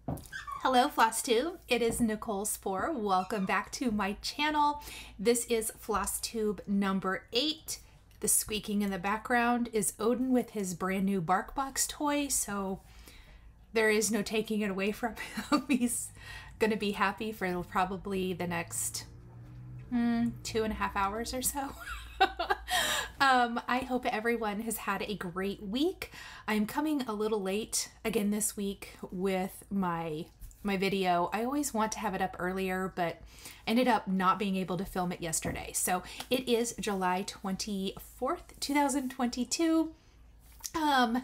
Hello Flosstube, it is Nichol Spohr. Welcome back to my channel. This is Flosstube number 8. The squeaking in the background is Odin with his brand new BarkBox toy, so there is no taking it away from him. He's gonna be happy for probably the next 2.5 hours or so. I hope everyone has had a great week. I'm coming a little late again this week with my video. I always want to have it up earlier, but ended up not being able to film it yesterday. So it is July 24th, 2022. I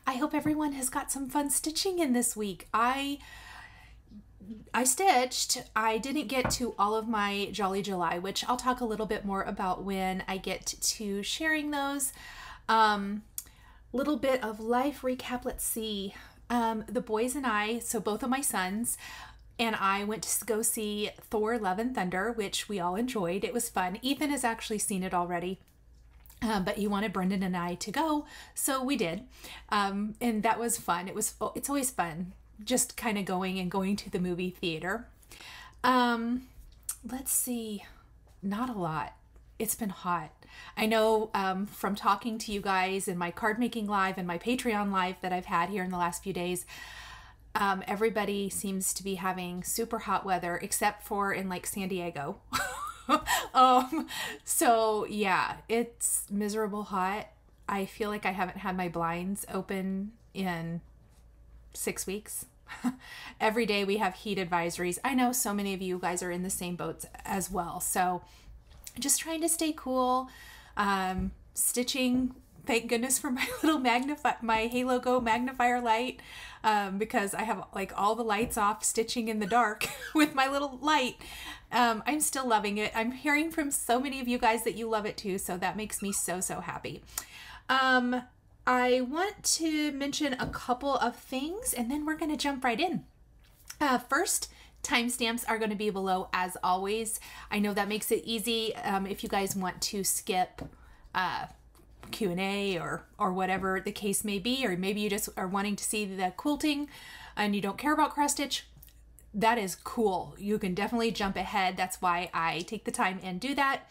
hope everyone has got some fun stitching in this week. I stitched. I didn't get to all of my Jolly July, which I'll talk a little bit more about when I get to sharing those. Little bit of life recap. Let's see. The boys and I, so both of my sons and I, went to go see Thor: Love and Thunder, which we all enjoyed. It was fun. Ethan has actually seen it already. But he wanted Brendan and I to go, so we did. And that was fun. It's always fun just kind of going to the movie theater. Let's see, not a lot. It's been hot. I know from talking to you guys in my card making live and my Patreon live that I've had here in the last few days, everybody seems to be having super hot weather except for in like San Diego. So yeah, it's miserable hot. I feel like I haven't had my blinds open in 6 weeks. Every day we have heat advisories. I know so many of you guys are in the same boats as well. So just trying to stay cool. Stitching, thank goodness for my little my Halo Go magnifier light, because I have like all the lights off, stitching in the dark with my little light. I'm still loving it. I'm hearing from so many of you guys that you love it too, so that makes me so happy. I want to mention a couple of things and then we're going to jump right in. First, timestamps are going to be below as always. I know that makes it easy if you guys want to skip Q&A or whatever the case may be, or maybe you just are wanting to see the quilting and you don't care about cross stitch. That is cool. You can definitely jump ahead. That's why I take the time and do that.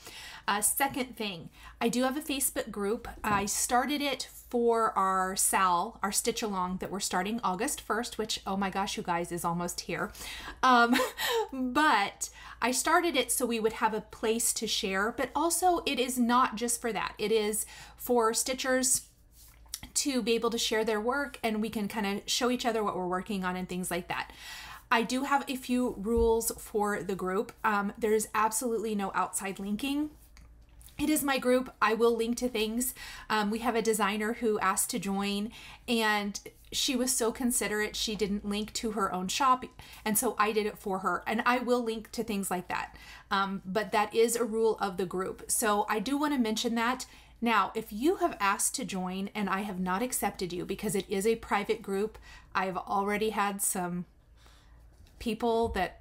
Second thing, I do have a Facebook group. I started it for our SAL, our stitch along that we're starting August 1st, which, oh my gosh, you guys, is almost here. But I started it so we would have a place to share, but also it is not just for that. It is for stitchers to be able to share their work and we can kind of show each other what we're working on and things like that. I do have a few rules for the group. There's absolutely no outside linking. It is my group. I will link to things. We have a designer who asked to join and she was so considerate. She didn't link to her own shop. And so I did it for her and I will link to things like that. But that is a rule of the group. So I do want to mention that. Now, if you have asked to join and I have not accepted you because it is a private group, I've already had some people that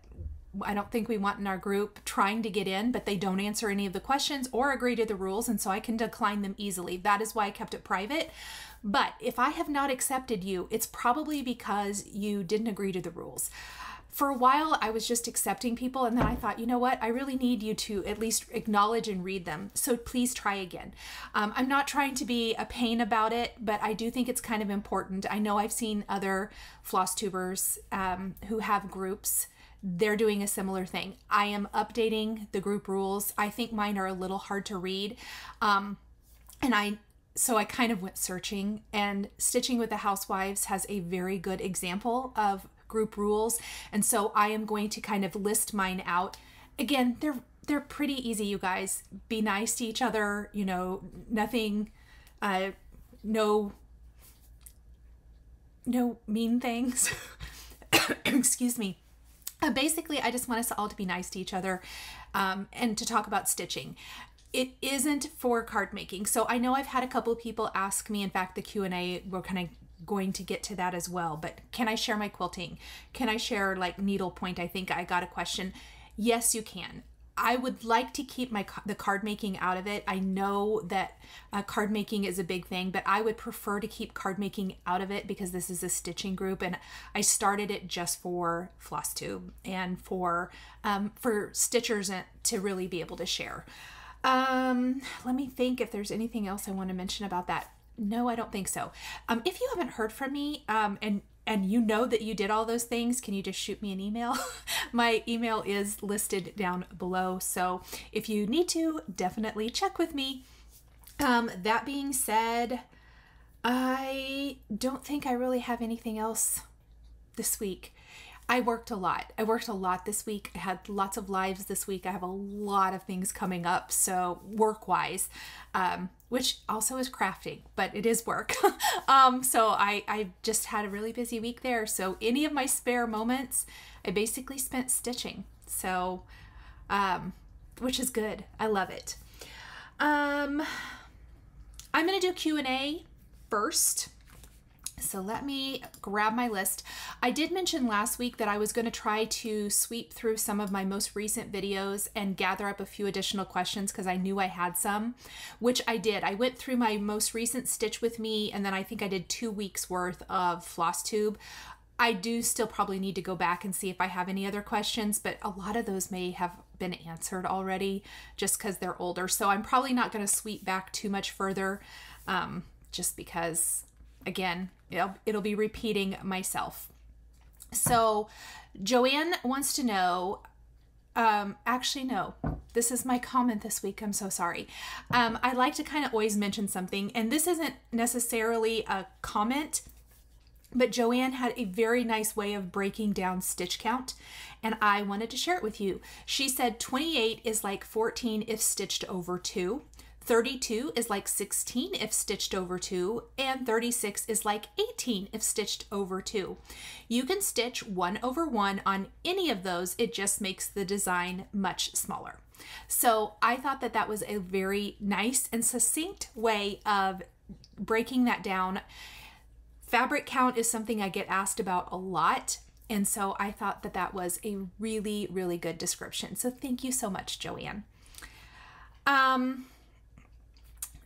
I don't think we want in our group trying to get in, but they don't answer any of the questions or agree to the rules, and so I can decline them easily. That is why I kept it private. But if I have not accepted you, it's probably because you didn't agree to the rules. For a while, I was just accepting people, and then I thought, you know what? I really need you to at least acknowledge and read them. So please try again. I'm not trying to be a pain about it, but I do think it's kind of important. I know I've seen other Flosstubers who have groups. They're doing a similar thing. I am updating the group rules. I think mine are a little hard to read. So I kind of went searching, and Stitching with the Housewives has a very good example of group rules. And so I am going to kind of list mine out. Again, they're pretty easy, you guys. Be nice to each other, you know, nothing, no mean things. Excuse me. Basically, I just want us all to be nice to each other and to talk about stitching. It isn't for card making. So I know I've had a couple of people ask me, in fact, the Q&A, we're kind of going to get to that as well, but can I share my quilting? Can I share like needlepoint? I think I got a question. Yes, you can. I would like to keep the card making out of it. I know that card making is a big thing, but I would prefer to keep card making out of it because this is a stitching group, and I started it just for Flosstube and for stitchers to really be able to share. Let me think if there's anything else I want to mention about that. No, I don't think so. If you haven't heard from me, and you know that you did all those things, can you just shoot me an email? My email is listed down below. So if you need to, definitely check with me. That being said, I don't think I really have anything else this week. I worked a lot. I worked a lot this week. I had lots of lives this week. I have a lot of things coming up, so work-wise, which also is crafting, but it is work. So I just had a really busy week there. So any of my spare moments, I basically spent stitching. So, which is good. I love it. I'm going to do Q&A first. So let me grab my list. I did mention last week that I was going to try to sweep through some of my most recent videos and gather up a few additional questions because I knew I had some, which I did. I went through my most recent Stitch With Me, and then I think I did 2 weeks worth of Flosstube. I do still probably need to go back and see if I have any other questions, but a lot of those may have been answered already just because they're older. So I'm probably not going to sweep back too much further just because, again, it'll be repeating myself. So Joanne wants to know, actually, no, this is my comment this week. I'm so sorry. I like to kind of always mention something, and this isn't necessarily a comment, but Joanne had a very nice way of breaking down stitch count, and I wanted to share it with you. She said 28 is like 14 if stitched over 2. 32 is like 16 if stitched over 2, and 36 is like 18 if stitched over 2. You can stitch 1 over 1 on any of those, it just makes the design much smaller. So I thought that that was a very nice and succinct way of breaking that down. Fabric count is something I get asked about a lot, and so I thought that that was a really, really good description. So thank you so much, Joanne.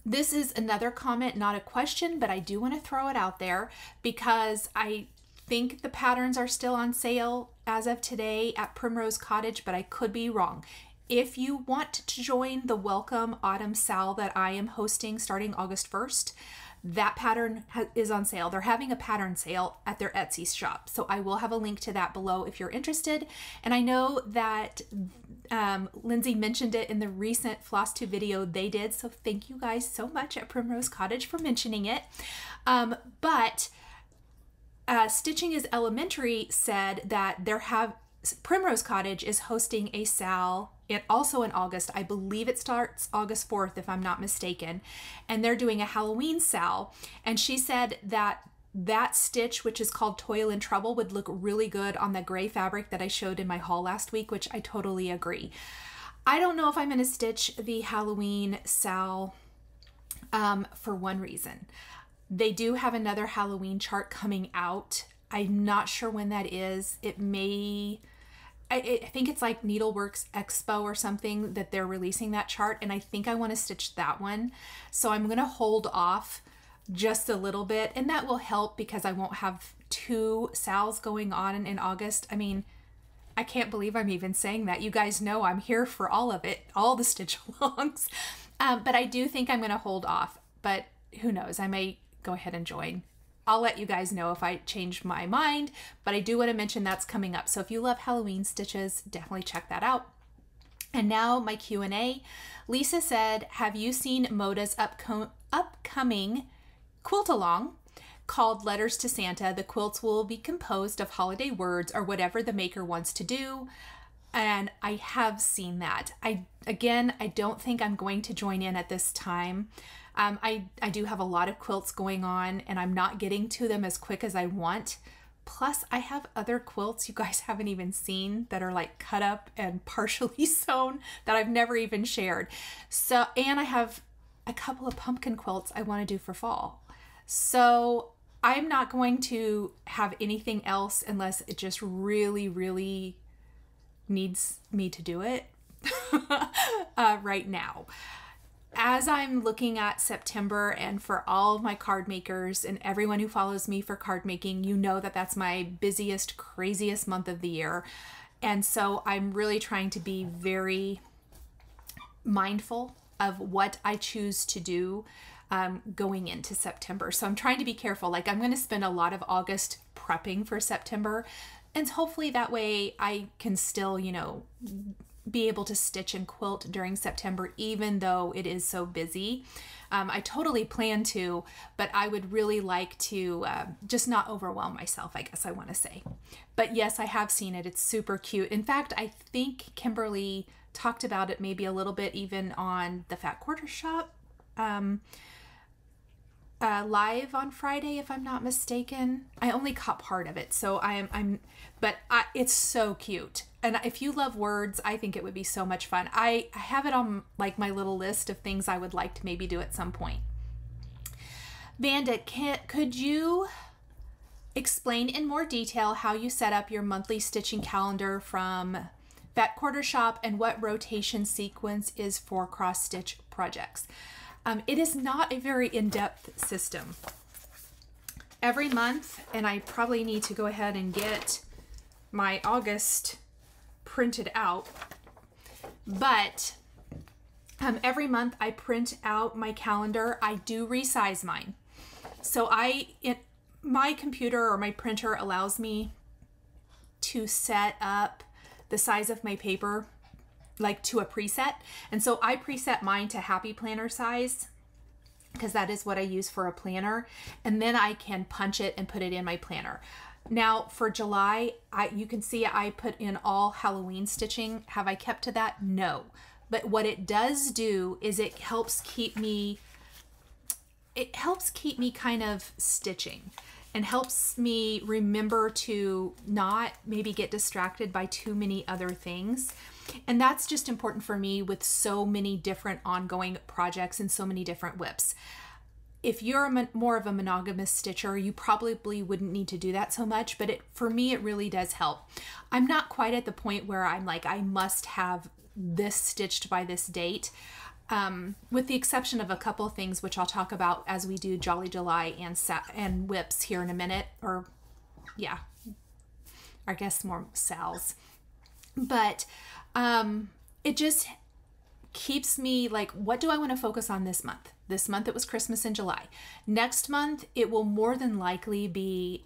This is another comment, not a question, but I do want to throw it out there because I think the patterns are still on sale as of today at Primrose Cottage, but I could be wrong. If you want to join the Welcome Autumn Sal that I am hosting starting August 1st, that pattern is on sale. They're having a pattern sale at their Etsy shop. So I will have a link to that below if you're interested. And I know that Lindsay mentioned it in the recent Flosstube video they did. So thank you guys so much at Primrose Cottage for mentioning it. Stitching is Elementary said that Primrose Cottage is hosting a sal also in August. I believe it starts August 4th, if I'm not mistaken. And they're doing a Halloween sal. And she said that that stitch, which is called Toil and Trouble, would look really good on the gray fabric that I showed in my haul last week, which I totally agree. I don't know if I'm going to stitch the Halloween sal for one reason. They do have another Halloween chart coming out. I'm not sure when that is. It may... I think it's like Needleworks Expo or something that they're releasing that chart, and I think I want to stitch that one. So I'm going to hold off just a little bit, and that will help because I won't have 2 sals going on in August. I mean, I can't believe I'm even saying that. You guys know I'm here for all of it, all the stitch alongs. But I do think I'm going to hold off, but who knows? I may go ahead and join. I'll let you guys know if I change my mind, but I do want to mention that's coming up. So if you love Halloween stitches, definitely check that out. And now my Q&A. Lisa said, have you seen Moda's upcoming quilt along called Letters to Santa? The quilts will be composed of holiday words or whatever the maker wants to do. And I have seen that. I don't think I'm going to join in at this time. I do have a lot of quilts going on and I'm not getting to them as quick as I want. Plus I have other quilts you guys haven't even seen that are like cut up and partially sewn that I've never even shared. So, and I have a couple of pumpkin quilts I want to do for fall. So I'm not going to have anything else unless it just really, really needs me to do it. right now. As I'm looking at September, and for all of my card makers and everyone who follows me for card making, you know that that's my busiest, craziest month of the year. And so I'm really trying to be very mindful of what I choose to do going into September. So I'm trying to be careful. Like, I'm going to spend a lot of August prepping for September, and hopefully that way I can still, you know, be able to stitch and quilt during September, even though it is so busy. I totally plan to, but I would really like to just not overwhelm myself, I guess I want to say. But yes, I have seen it. It's super cute. In fact, I think Kimberly talked about it maybe a little bit even on the Fat Quarter Shop live on Friday, if I'm not mistaken. I only caught part of it, so it's so cute. And if you love words, I think it would be so much fun. I have it on like my little list of things I would like to maybe do at some point. Vanda, could you explain in more detail how you set up your monthly stitching calendar from Fat Quarter Shop and what rotation sequence is for cross stitch projects? It is not a very in-depth system. Every month, and I probably need to go ahead and get my August printed out, but every month I print out my calendar. I do resize mine. So my computer or my printer allows me to set up the size of my paper like to a preset. And so I preset mine to Happy Planner size because that is what I use for a planner. And then I can punch it and put it in my planner. Now for July, you can see I put in all Halloween stitching. Have I kept to that? No. But what it does do is it helps keep me kind of stitching and helps me remember to not maybe get distracted by too many other things. And that's just important for me with so many different ongoing projects and so many different WIPs. If you're more of a monogamous stitcher, you probably wouldn't need to do that so much, but for me, it really does help. I'm not quite at the point where I'm like, I must have this stitched by this date, with the exception of a couple of things, which I'll talk about as we do Jolly July and WIPs here in a minute, or yeah, I guess more SALs. But it just keeps me like, what do I want to focus on this month? This month it was Christmas in July. Next month it will more than likely be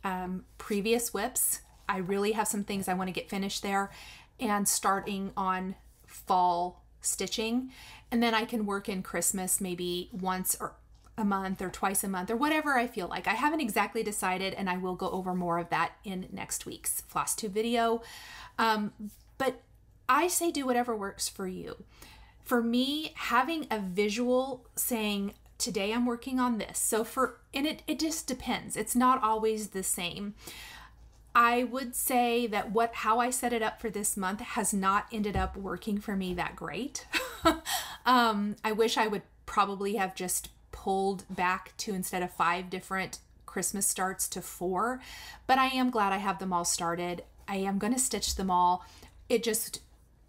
previous WIPs. I really have some things I want to get finished there, and starting on fall stitching. And then I can work in Christmas maybe once or a month or twice a month or whatever I feel like. I haven't exactly decided, and I will go over more of that in next week's Flosstube video. But I say do whatever works for you. For me, having a visual saying, today I'm working on this. And it just depends. It's not always the same. I would say that how I set it up for this month has not ended up working for me that great. I wish I would probably have just pulled back to, instead of 5 different Christmas starts, to 4, but I am glad I have them all started. I am going to stitch them all.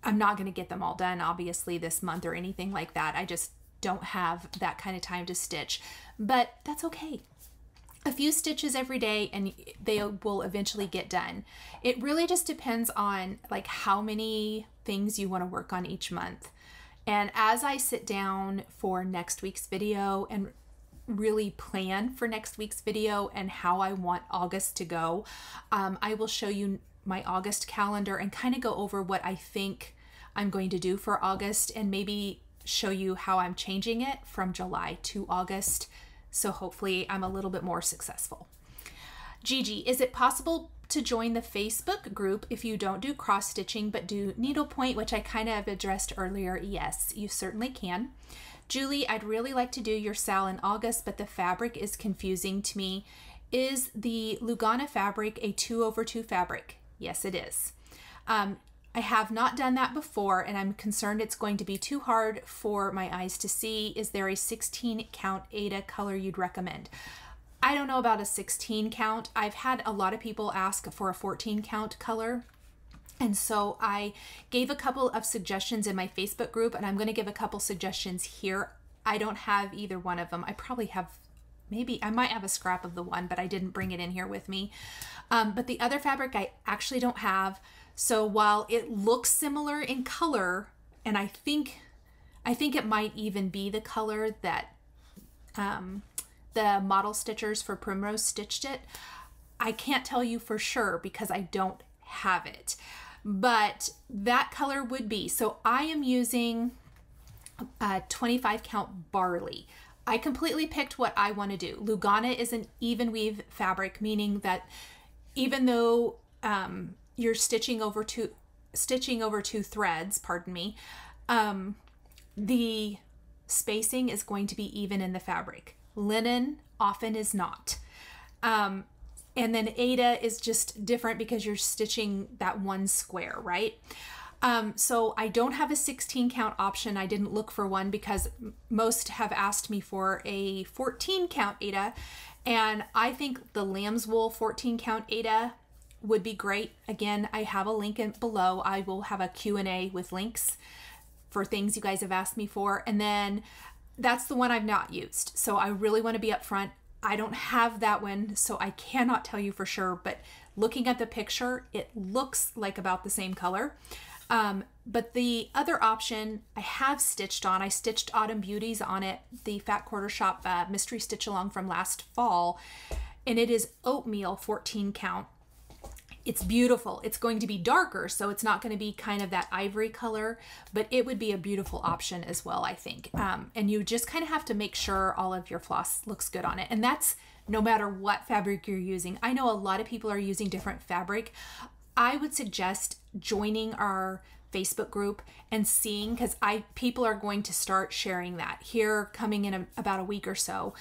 I'm not going to get them all done, obviously, this month or anything like that. I just don't have that kind of time to stitch, but that's okay. A few stitches every day and they will eventually get done. It really just depends on like how many things you want to work on each month. And as I sit down for next week's video and really plan for next week's video and how I want August to go, I will show you my August calendar and kind of go over what I think I'm going to do for August, and maybe show you how I'm changing it from July to August. So hopefully I'm a little bit more successful. Gigi, is it possible to join the Facebook group if you don't do cross stitching but do needlepoint, which I kind of addressed earlier? Yes, you certainly can. Julie, I'd really like to do your SAL in August, but the fabric is confusing to me. Is the Lugana fabric a 2/2 fabric? Yes, it is. I have not done that before, and I'm concerned it's going to be too hard for my eyes to see. Is there a 16 count Aida color you'd recommend? I don't know about a 16 count. I've had a lot of people ask for a 14 count color. And so I gave a couple of suggestions in my Facebook group, and I'm going to give a couple suggestions here. I don't have either one of them. I probably have, maybe I might have a scrap of the one, but I didn't bring it in here with me. But the other fabric I actually don't have. So while it looks similar in color, and I think it might even be the color that the model stitchers for Primrose stitched it, I can't tell you for sure because I don't have it. But that color would be, so I am using a 25 count barley. I completely picked what I want to do. Lugana is an even weave fabric, meaning that even though you're stitching over two threads, pardon me, the spacing is going to be even in the fabric. Linen often is not. And then Aida is just different because you're stitching that one square, right? So I don't have a 16 count option. I didn't look for one because most have asked me for a 14 count Aida. And I think the lamb's wool 14 count Aida would be great. Again, I have a link below. I will have a Q&A with links for things you guys have asked me for. And then that's the one I've not used. So I really want to be upfront. I don't have that one, so I cannot tell you for sure, but looking at the picture, it looks like about the same color. But the other option I have stitched on, I stitched Autumn Beauties on it, the Fat Quarter Shop mystery stitch along from last fall, and it is oatmeal 14 count. It's beautiful. It's going to be darker, so it's not going to be kind of that ivory color, but it would be a beautiful option as well, I think. And you just kind of have to make sure all of your floss looks good on it. And that's no matter what fabric you're using. I know a lot of people are using different fabric. I would suggest joining our Facebook group and seeing, because people are going to start sharing that here coming in about a week or so.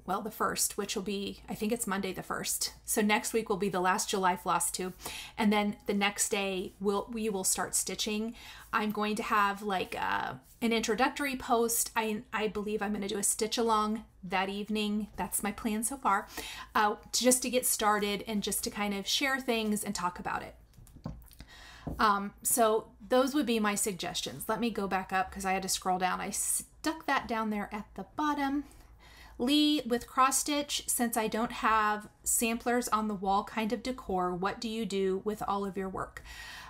Well, the 1st, which will be, I think it's Monday the 1st. So next week will be the last July Flosstube. And then the next day we will start stitching. I'm going to have like an introductory post. I believe I'm going to do a stitch along that evening. That's my plan so far, just to get started and just to kind of share things and talk about it. So those would be my suggestions. Let me go back up because I had to scroll down. I stuck that down there at the bottom. Lee, with cross stitch, since I don't have samplers on the wall kind of decor, what do you do with all of your work?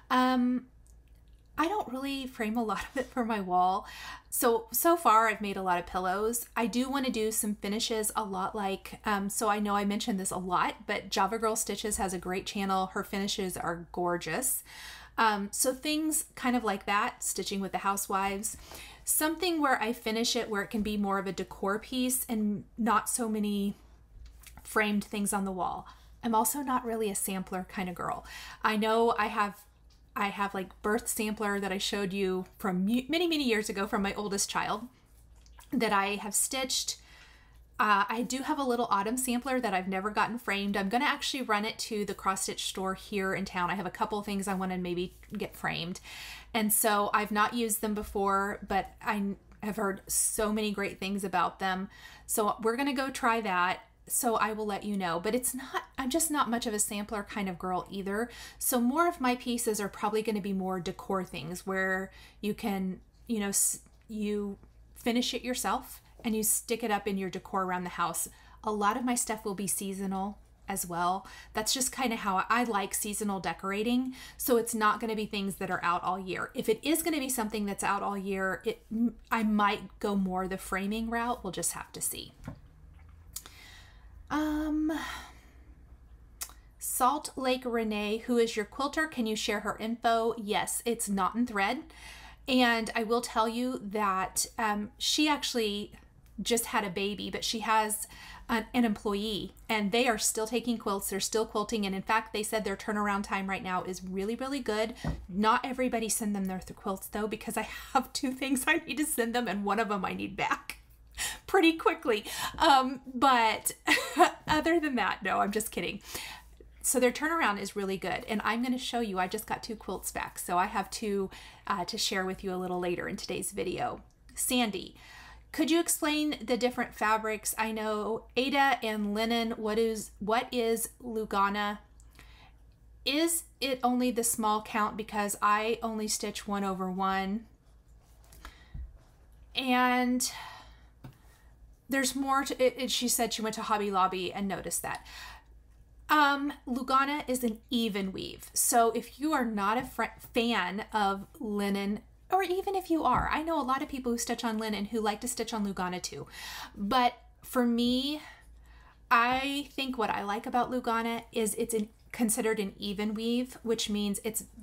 I don't really frame a lot of it for my wall. So far I've made a lot of pillows. I do want to do some finishes a lot like, so I know I mentioned this a lot, but Java Girl Stitches has a great channel. Her finishes are gorgeous. So things kind of like that, stitching with the housewives. Something where I finish it where it can be more of a decor piece and not so many framed things on the wall. I'm also not really a sampler kind of girl. I know I have like birth sampler that I showed you from many years ago from my oldest child that I have stitched. I do have a little autumn sampler that I've never gotten framed. I'm going to actually run it to the cross stitch store here in town. I have a couple of things I want to maybe get framed. And so I've not used them before, but I have heard so many great things about them. So we're going to go try that. So I will let you know, but I'm just not much of a sampler kind of girl either. So more of my pieces are probably going to be more decor things where you can, you finish it yourself and you stick it up in your decor around the house. A lot of my stuff will be seasonal as well. That's just kind of how I like seasonal decorating. So it's not going to be things that are out all year. If it is going to be something that's out all year, I might go more the framing route. We'll just have to see. Salt Lake Renee, who is your quilter, can you share her info? Yes, it's Knot and Thread. And I will tell you that she actually just had a baby, but she has an employee and they are still taking quilts. They're still quilting. And in fact, they said their turnaround time right now is really, really good. Not everybody send them their quilts though, because I have 2 things I need to send them and one of them I need back pretty quickly. But other than that, no, I'm just kidding. So their turnaround is really good. And I'm going to show you, I just got 2 quilts back. So I have 2 to share with you a little later in today's video. Sandy, could you explain the different fabrics? I know Aida and linen. What is Lugana? Is it only the small count because I only stitch 1/1? And there's more to it. She said she went to Hobby Lobby and noticed that. Lugana is an even weave. So if you are not a fan of linen, or even if you are, I know a lot of people who stitch on linen who like to stitch on Lugana too. But for me, I think what I like about Lugana is it's considered an even weave, which means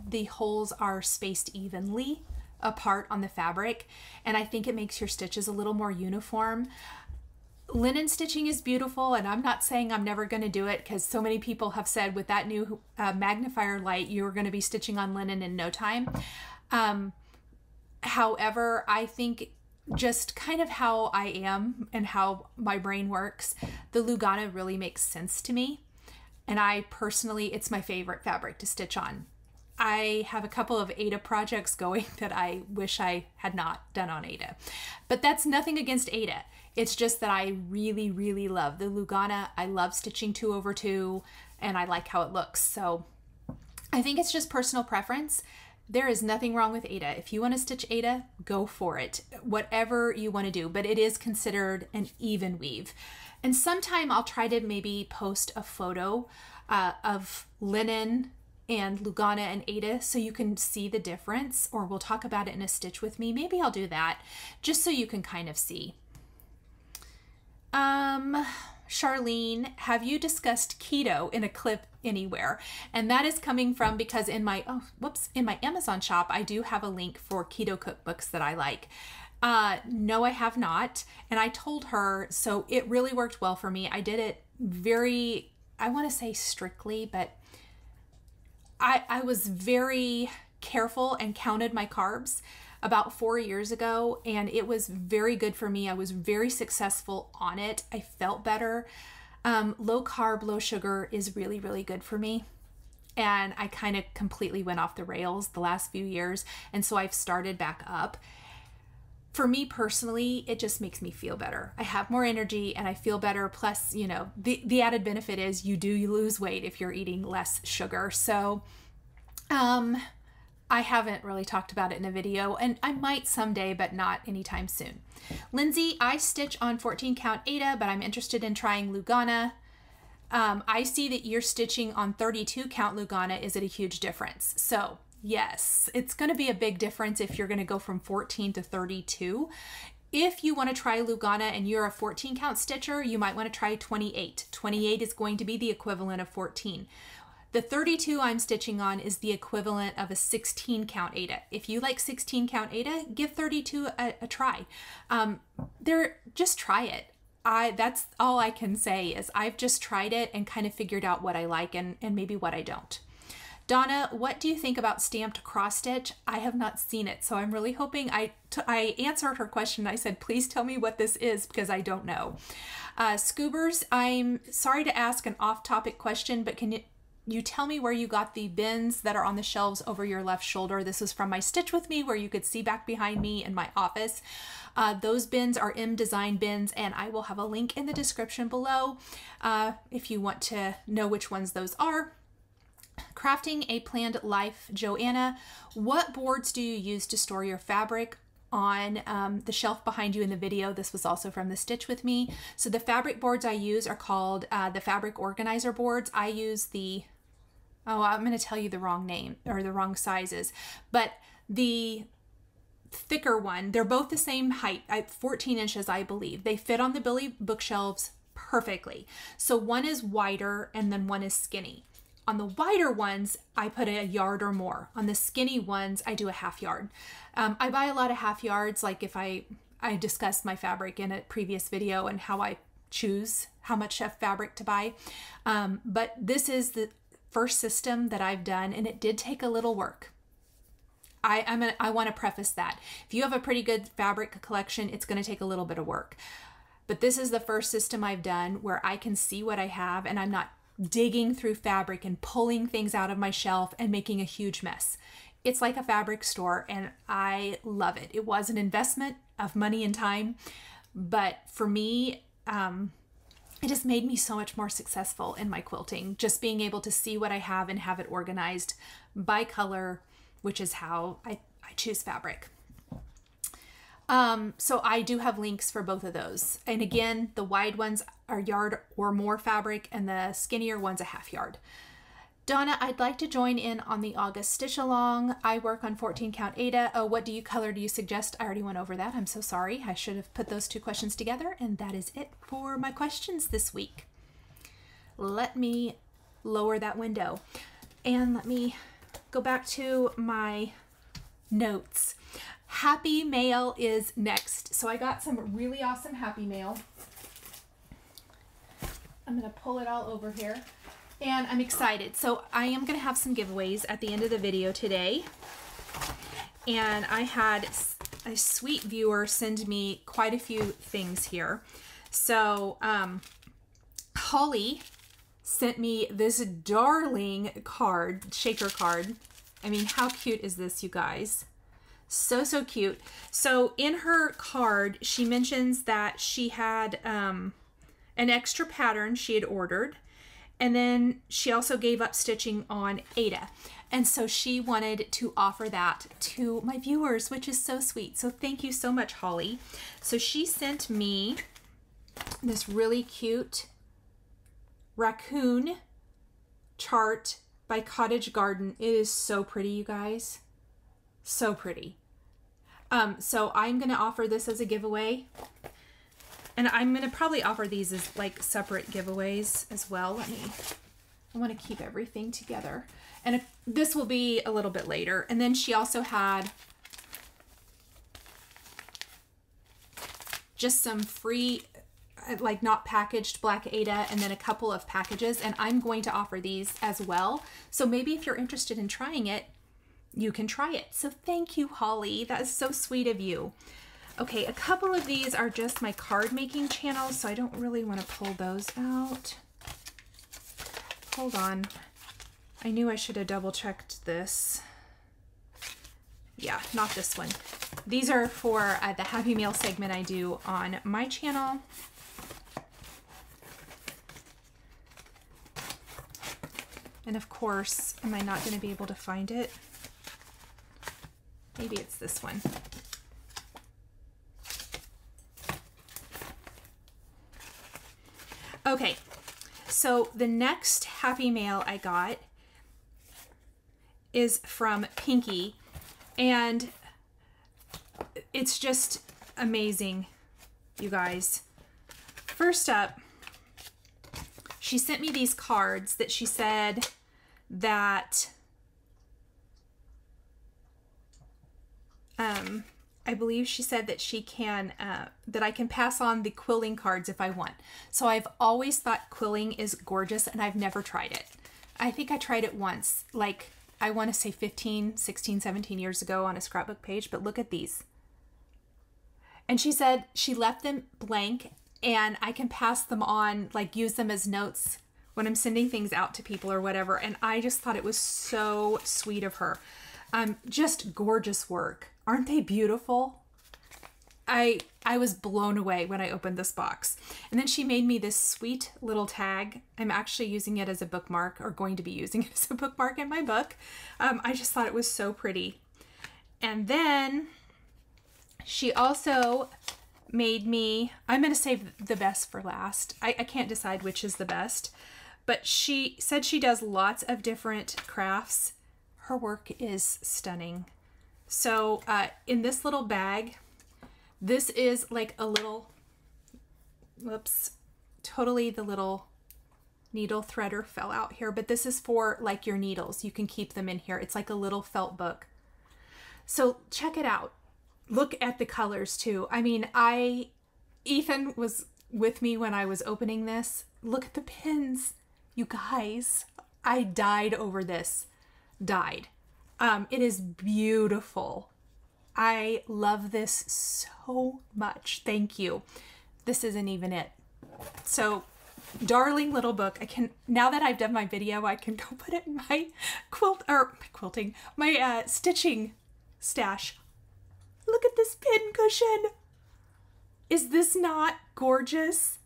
the holes are spaced evenly apart on the fabric. And I think it makes your stitches a little more uniform. Linen stitching is beautiful, and I'm not saying I'm never going to do it, because so many people have said with that new magnifier light, you're going to be stitching on linen in no time. However, I think just kind of how I am and how my brain works, the Lugana really makes sense to me. And I personally, it's my favorite fabric to stitch on. I have a couple of Aida projects going that I wish I had not done on Aida. But that's nothing against Aida. It's just that I really, really love the Lugana. I love stitching 2/2, and I like how it looks. So I think it's just personal preference. There is nothing wrong with Aida. If you want to stitch Aida, go for it. Whatever you want to do, but it is considered an even weave. And sometime I'll try to maybe post a photo of linen and Lugana and Aida so you can see the difference, or we'll talk about it in a stitch with me. Maybe I'll do that just so you can kind of see. Charlene, have you discussed keto in a clip anywhere? And that is coming from, because in my, in my Amazon shop, I do have a link for keto cookbooks that I like. No, I have not. And I told her, so it really worked well for me. I did it very, I want to say strictly, but I was very careful and counted my carbs about 4 years ago, and it was very good for me. I was very successful on it. I felt better. Low carb, low sugar is really, really good for me. And I kind of completely went off the rails the last few years. And so I've started back up. For me personally, it just makes me feel better. I have more energy and I feel better. Plus, you know, the added benefit is you lose weight if you're eating less sugar. So, I haven't really talked about it in a video, and I might someday, but not anytime soon. Lindsay, I stitch on 14 count Aida, but I'm interested in trying Lugana. I see that you're stitching on 32 count Lugana. Is it a huge difference? So yes, it's going to be a big difference if you're going to go from 14 to 32. If you want to try Lugana and you're a 14 count stitcher, you might want to try 28. 28 is going to be the equivalent of 14. The 32 I'm stitching on is the equivalent of a 16 count Aida. If you like 16 count Aida, give 32 a try. Just try it. That's all I can say is I've just tried it and kind of figured out what I like and maybe what I don't. Donna, what do you think about stamped cross stitch? I have not seen it, so I'm really hoping I answered her question. I said, please tell me what this is, because I don't know. Scoobers, I'm sorry to ask an off-topic question, but can you tell me where you got the bins that are on the shelves over your left shoulder? This is from my Stitch With Me, where you could see back behind me in my office. Those bins are M Design bins, and I will have a link in the description below if you want to know which ones those are. Crafting a Planned Life, Joanna, what boards do you use to store your fabric? On the shelf behind you in the video. This was also from the Stitch With Me. So the fabric boards I use are called the fabric organizer boards. I use the, I'm going to tell you the wrong name or the wrong sizes, but the thicker one, they're both the same height, 14 inches, I believe. They fit on the Billy bookshelves perfectly. So one is wider and then one is skinny. On the wider ones, I put a yard or more. On the skinny ones, I do a half yard. I buy a lot of half yards, like if I discussed my fabric in a previous video and how I choose how much fabric to buy. But this is the first system that I've done, and it did take a little work. I want to preface that. If you have a pretty good fabric collection, it's going to take a little bit of work. But this is the first system I've done where I can see what I have, and I'm not digging through fabric and pulling things out of my shelf and making a huge mess. It's like a fabric store, and I love it. It was an investment of money and time, but for me, it has made me so much more successful in my quilting, just being able to see what I have and have it organized by color, which is how I choose fabric. So I do have links for both of those. And again, the wide ones are yard or more fabric and the skinnier one's a half yard. Donna, I'd like to join in on the August stitch along. I work on 14 count Ada. Oh, what color do you suggest? I already went over that. I'm so sorry. I should have put those two questions together, and that is it for my questions this week. Let me lower that window and let me go back to my notes. Happy Mail is next. So I got some really awesome Happy Mail. I'm going to pull it all over here. And I'm excited. So I am going to have some giveaways at the end of the video today. And I had a sweet viewer send me quite a few things here. So Holly sent me this darling card, shaker card. I mean, how cute is this, you guys? So, so cute. So in her card, she mentions that she had an extra pattern she had ordered. And then she also gave up stitching on Ada. And so she wanted to offer that to my viewers, which is so sweet. So thank you so much, Holly. So she sent me this really cute raccoon chart by Cottage Garden. It is so pretty, you guys. So pretty. So I'm going to offer this as a giveaway. And I'm going to probably offer these as like separate giveaways as well. I want to keep everything together. And this will be a little bit later. And then she also had just some free, like not packaged black Ada, and then a couple of packages. And I'm going to offer these as well. So maybe if you're interested in trying it, you can try it. So thank you, Holly. That is so sweet of you. Okay, a couple of these are just my card making channels, so I don't really want to pull those out. Hold on. I knew I should have double checked this. Yeah, not this one. These are for the Happy Mail segment I do on my channel. And of course, am I not going to be able to find it? Maybe it's this one. Okay, so the next Happy Mail I got is from Pinky, and it's just amazing, you guys. First up, she sent me these cards that she said that I believe she said that she can, that I can pass on the quilling cards if I want. So I've always thought quilling is gorgeous, and I've never tried it. I think I tried it once, like I want to say 15, 16, 17 years ago on a scrapbook page, but look at these. And she said she left them blank and I can pass them on, like use them as notes when I'm sending things out to people or whatever. And I just thought it was so sweet of her. Just gorgeous work. Aren't they beautiful? I was blown away when I opened this box. And then she made me this sweet little tag. I'm actually using it as a bookmark, or going to be using it as a bookmark in my book. I just thought it was so pretty. And then she also made me, I'm going to save the best for last. I can't decide which is the best, but she said she does lots of different crafts. Her work is stunning. So in this little bag, this is like a little, whoops, totally the little needle threader fell out here, but this is for like your needles. You can keep them in here. It's like a little felt book. So check it out. Look at the colors too. I mean, Ethan was with me when I was opening this. Look at the pins, you guys. I died over this. Died. It is beautiful. I love this so much. Thank you. This isn't even it. So, darling little book. I can, now that I've done my video, I can go put it in my my stitching stash. Look at this pin cushion. Is this not gorgeous?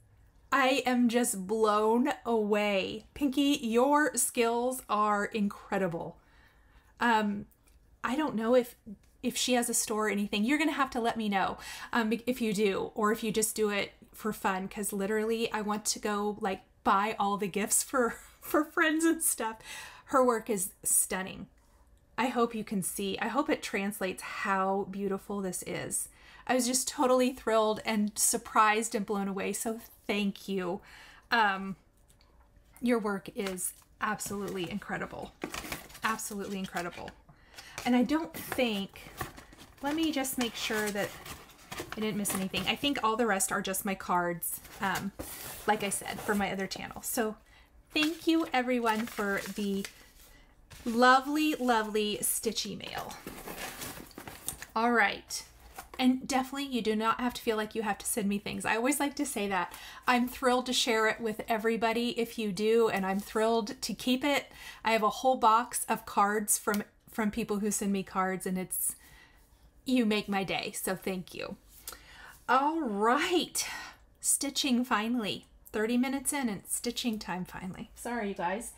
I am just blown away. Pinky, your skills are incredible. I don't know if she has a store or anything. You're going to have to let me know if you do, or if you just do it for fun, because literally I want to go like buy all the gifts for friends and stuff. Her work is stunning. I hope you can see. I hope it translates how beautiful this is. I was just totally thrilled and surprised and blown away. So thank you. Your work is absolutely incredible. Absolutely incredible. And I don't think, let me just make sure that I didn't miss anything. I think all the rest are just my cards, like I said, for my other channel. So thank you everyone for the lovely, lovely stitch email. All right. And definitely you do not have to feel like you have to send me things. I always like to say that. I'm thrilled to share it with everybody if you do, and I'm thrilled to keep it. I have a whole box of cards from people who send me cards, and you make my day. So thank you. All right. Stitching finally. 30 minutes in and stitching time finally. Sorry, you guys.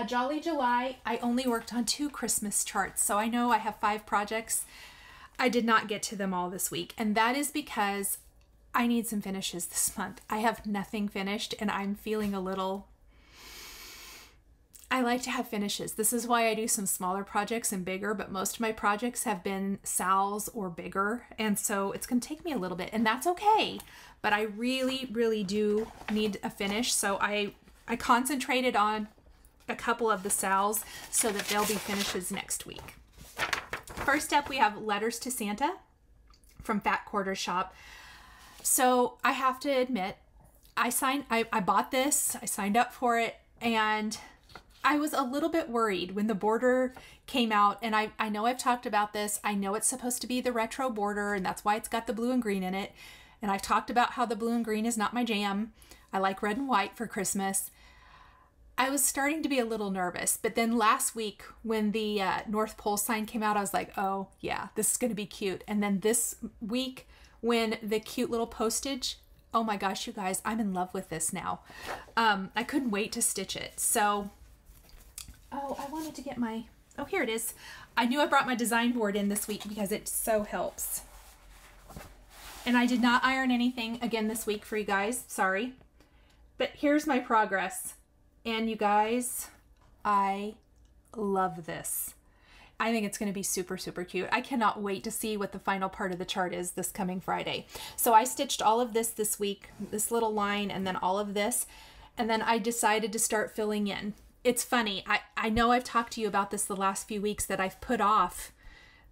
Jolly July, I only worked on 2 Christmas charts. So I know I have 5 projects. I did not get to them all this week. And that is because I need some finishes this month. I have nothing finished and I'm feeling a little... I like to have finishes. This is why I do some smaller projects and bigger, but most of my projects have been SALs or bigger. And so it's going to take me a little bit, and that's okay. But I really, really do need a finish. So I concentrated on a couple of the SALs so that they'll be finishes next week. First up, we have Letters to Santa from Fat Quarter Shop. So I have to admit, I bought this, I signed up for it, and I was a little bit worried when the border came out, and I know I've talked about this. I know it's supposed to be the retro border, and that's why it's got the blue and green in it. And I've talked about how the blue and green is not my jam. I like red and white for Christmas. I was starting to be a little nervous, but then last week when the North Pole sign came out, I was like, oh yeah, this is going to be cute. And then this week when the cute little postage, oh my gosh, you guys, I'm in love with this now. I couldn't wait to stitch it. So... oh, I wanted to get my, oh, here it is. I knew I brought my design board in this week because it so helps. And I did not iron anything again this week for you guys, sorry. But here's my progress. And you guys, I love this. I think it's going to be super, super cute. I cannot wait to see what the final part of the chart is this coming Friday. So I stitched all of this week, this little line, and then all of this. And then I decided to start filling in. It's funny. I know I've talked to you about this the last few weeks that I've put off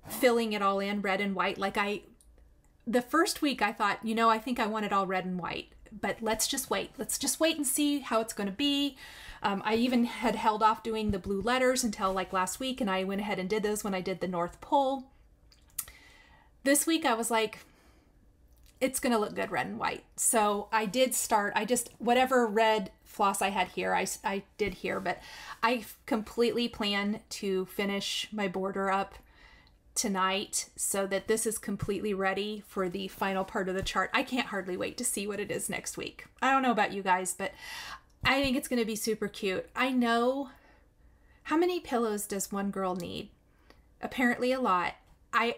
filling it all in red and white. Like the first week I thought, you know, I think I want it all red and white, but let's just wait. Let's just wait and see how it's going to be. I even had held off doing the blue letters until like last week, and I went ahead and did those when I did the North Pole. This week I was like, it's going to look good red and white. So I did start, whatever red floss I had here, I did here, but I completely plan to finish my border up tonight so that this is completely ready for the final part of the chart. I can't hardly wait to see what it is next week. I don't know about you guys, but I think it's going to be super cute. I know, how many pillows does one girl need? Apparently a lot. I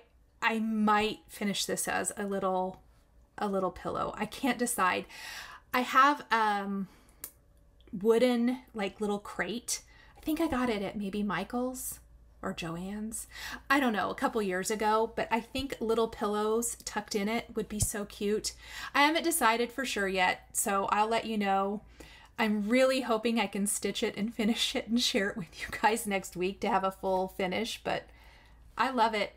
might finish this as a little pillow. I can't decide. I have wooden like little crate. I think I got it at maybe Michael's or Joann's. I don't know, a couple years ago, but I think little pillows tucked in it would be so cute. I haven't decided for sure yet, so I'll let you know. I'm really hoping I can stitch it and finish it and share it with you guys next week to have a full finish, but I love it.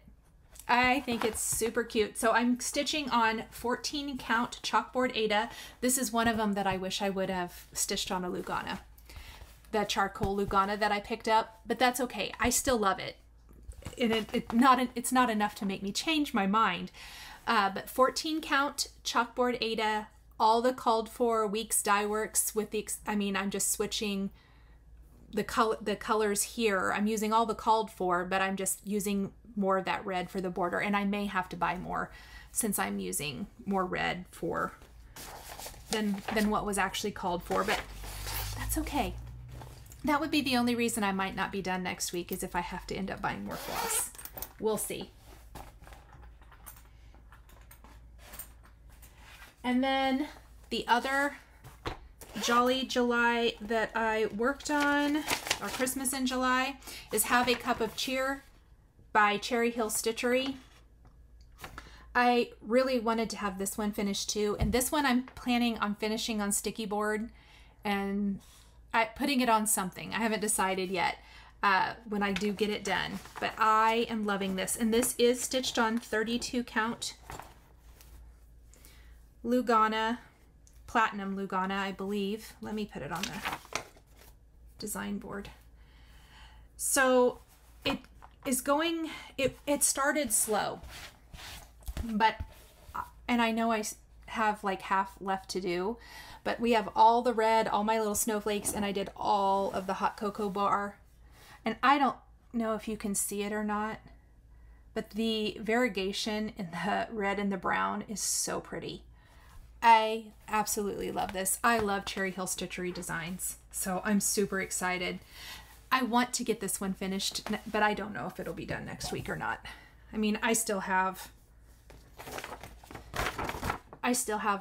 I think it's super cute. So I'm stitching on 14 count chalkboard Ada. This is one of them that I wish I would have stitched on a Lugana, the charcoal Lugana that I picked up, but that's okay. I still love it. And it's not enough to make me change my mind. But 14 count chalkboard Ada, all the called for weeks dye works with the, I'm just switching the colors here. I'm using all the called for, but I'm just using more of that red for the border, and I may have to buy more since I'm using more red for than what was actually called for, but that's okay. That would be the only reason I might not be done next week, is if I have to end up buying more floss. We'll see. And then the other Jolly July that I worked on, or Christmas in July, is Have a Cup of Cheer by Cherry Hill Stitchery. I really wanted to have this one finished too, and this one I'm planning on finishing on sticky board and putting it on something. I haven't decided yet when I do get it done, but I am loving this. And this is stitched on 32 count Lugana, platinum Lugana, I believe. Let me put it on the design board. So it is going, it started slow, but, and I know I have like half left to do, but we have all the red, all my little snowflakes, and I did all of the hot cocoa bar. And I don't know if you can see it or not, but the variegation in the red and the brown is so pretty. I absolutely love this. I love Cherry Hill Stitchery designs, so I'm super excited. I want to get this one finished, but I don't know if it'll be done next week or not. I mean, I still have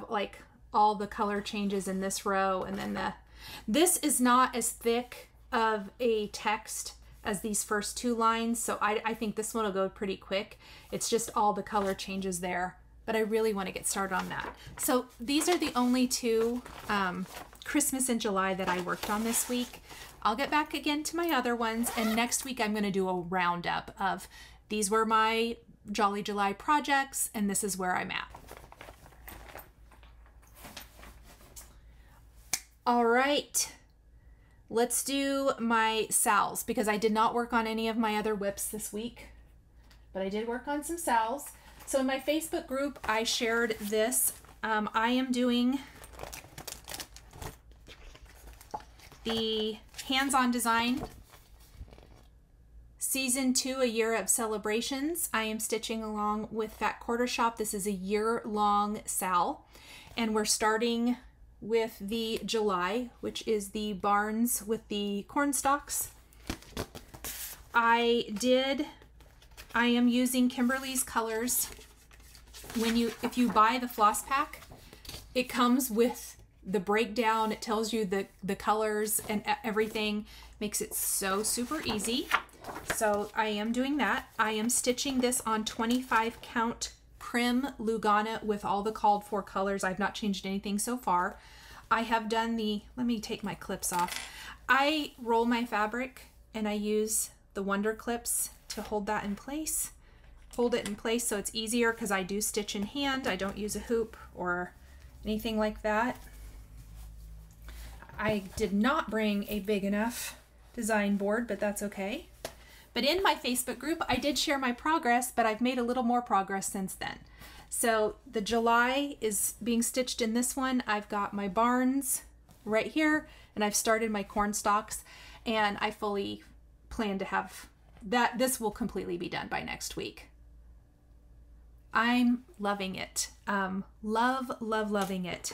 like all the color changes in this row, and then this is not as thick of a text as these first two lines, so I think this one will go pretty quick. It's just all the color changes there, but I really want to get started on that. So these are the only two Christmas in July that I worked on this week. I'll get back again to my other ones, and next week I'm going to do a roundup of these were my Jolly July projects, and this is where I'm at. All right, let's do my SALs, because I did not work on any of my other WIPs this week, but I did work on some SALs. So in my Facebook group, I shared this. I am doing the hands-on design season 2, a year of celebrations. I am stitching along with Fat Quarter Shop. This is a year-long SAL, and we're starting with the July, which is the barns with the corn stalks. I am using Kimberly's colors. If you buy the floss pack, it comes with the breakdown. It tells you the colors and everything, makes it so super easy. So I am doing that. I am stitching this on 25 count Prim Lugana with all the called for colors. I've not changed anything so far. I have done let me take my clips off. I roll my fabric and I use the Wonder Clips to hold that in place. Hold it in place so it's easier, because I do stitch in hand. I don't use a hoop or anything like that. I did not bring a big enough design board, but that's okay. But in my Facebook group, I did share my progress, but I've made a little more progress since then. So the July is being stitched in this one. I've got my barns right here, and I've started my corn stalks, and I fully plan to have that. This will completely be done by next week. I'm loving it. Loving it.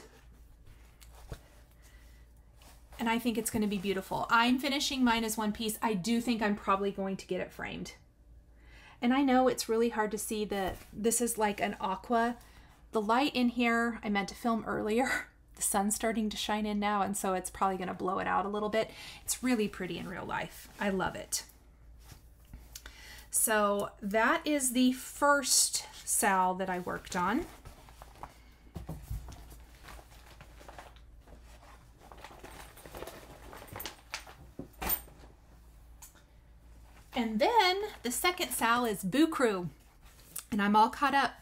And I think it's going to be beautiful. I'm finishing mine as one piece. I do think I'm probably going to get it framed. And I know it's really hard to see that this is like an aqua. The light in here, I meant to film earlier. The sun's starting to shine in now, and so it's probably going to blow it out a little bit. It's really pretty in real life. I love it. So that is the first SAL that I worked on. And then the second SAL is Boo Crew, and I'm all caught up.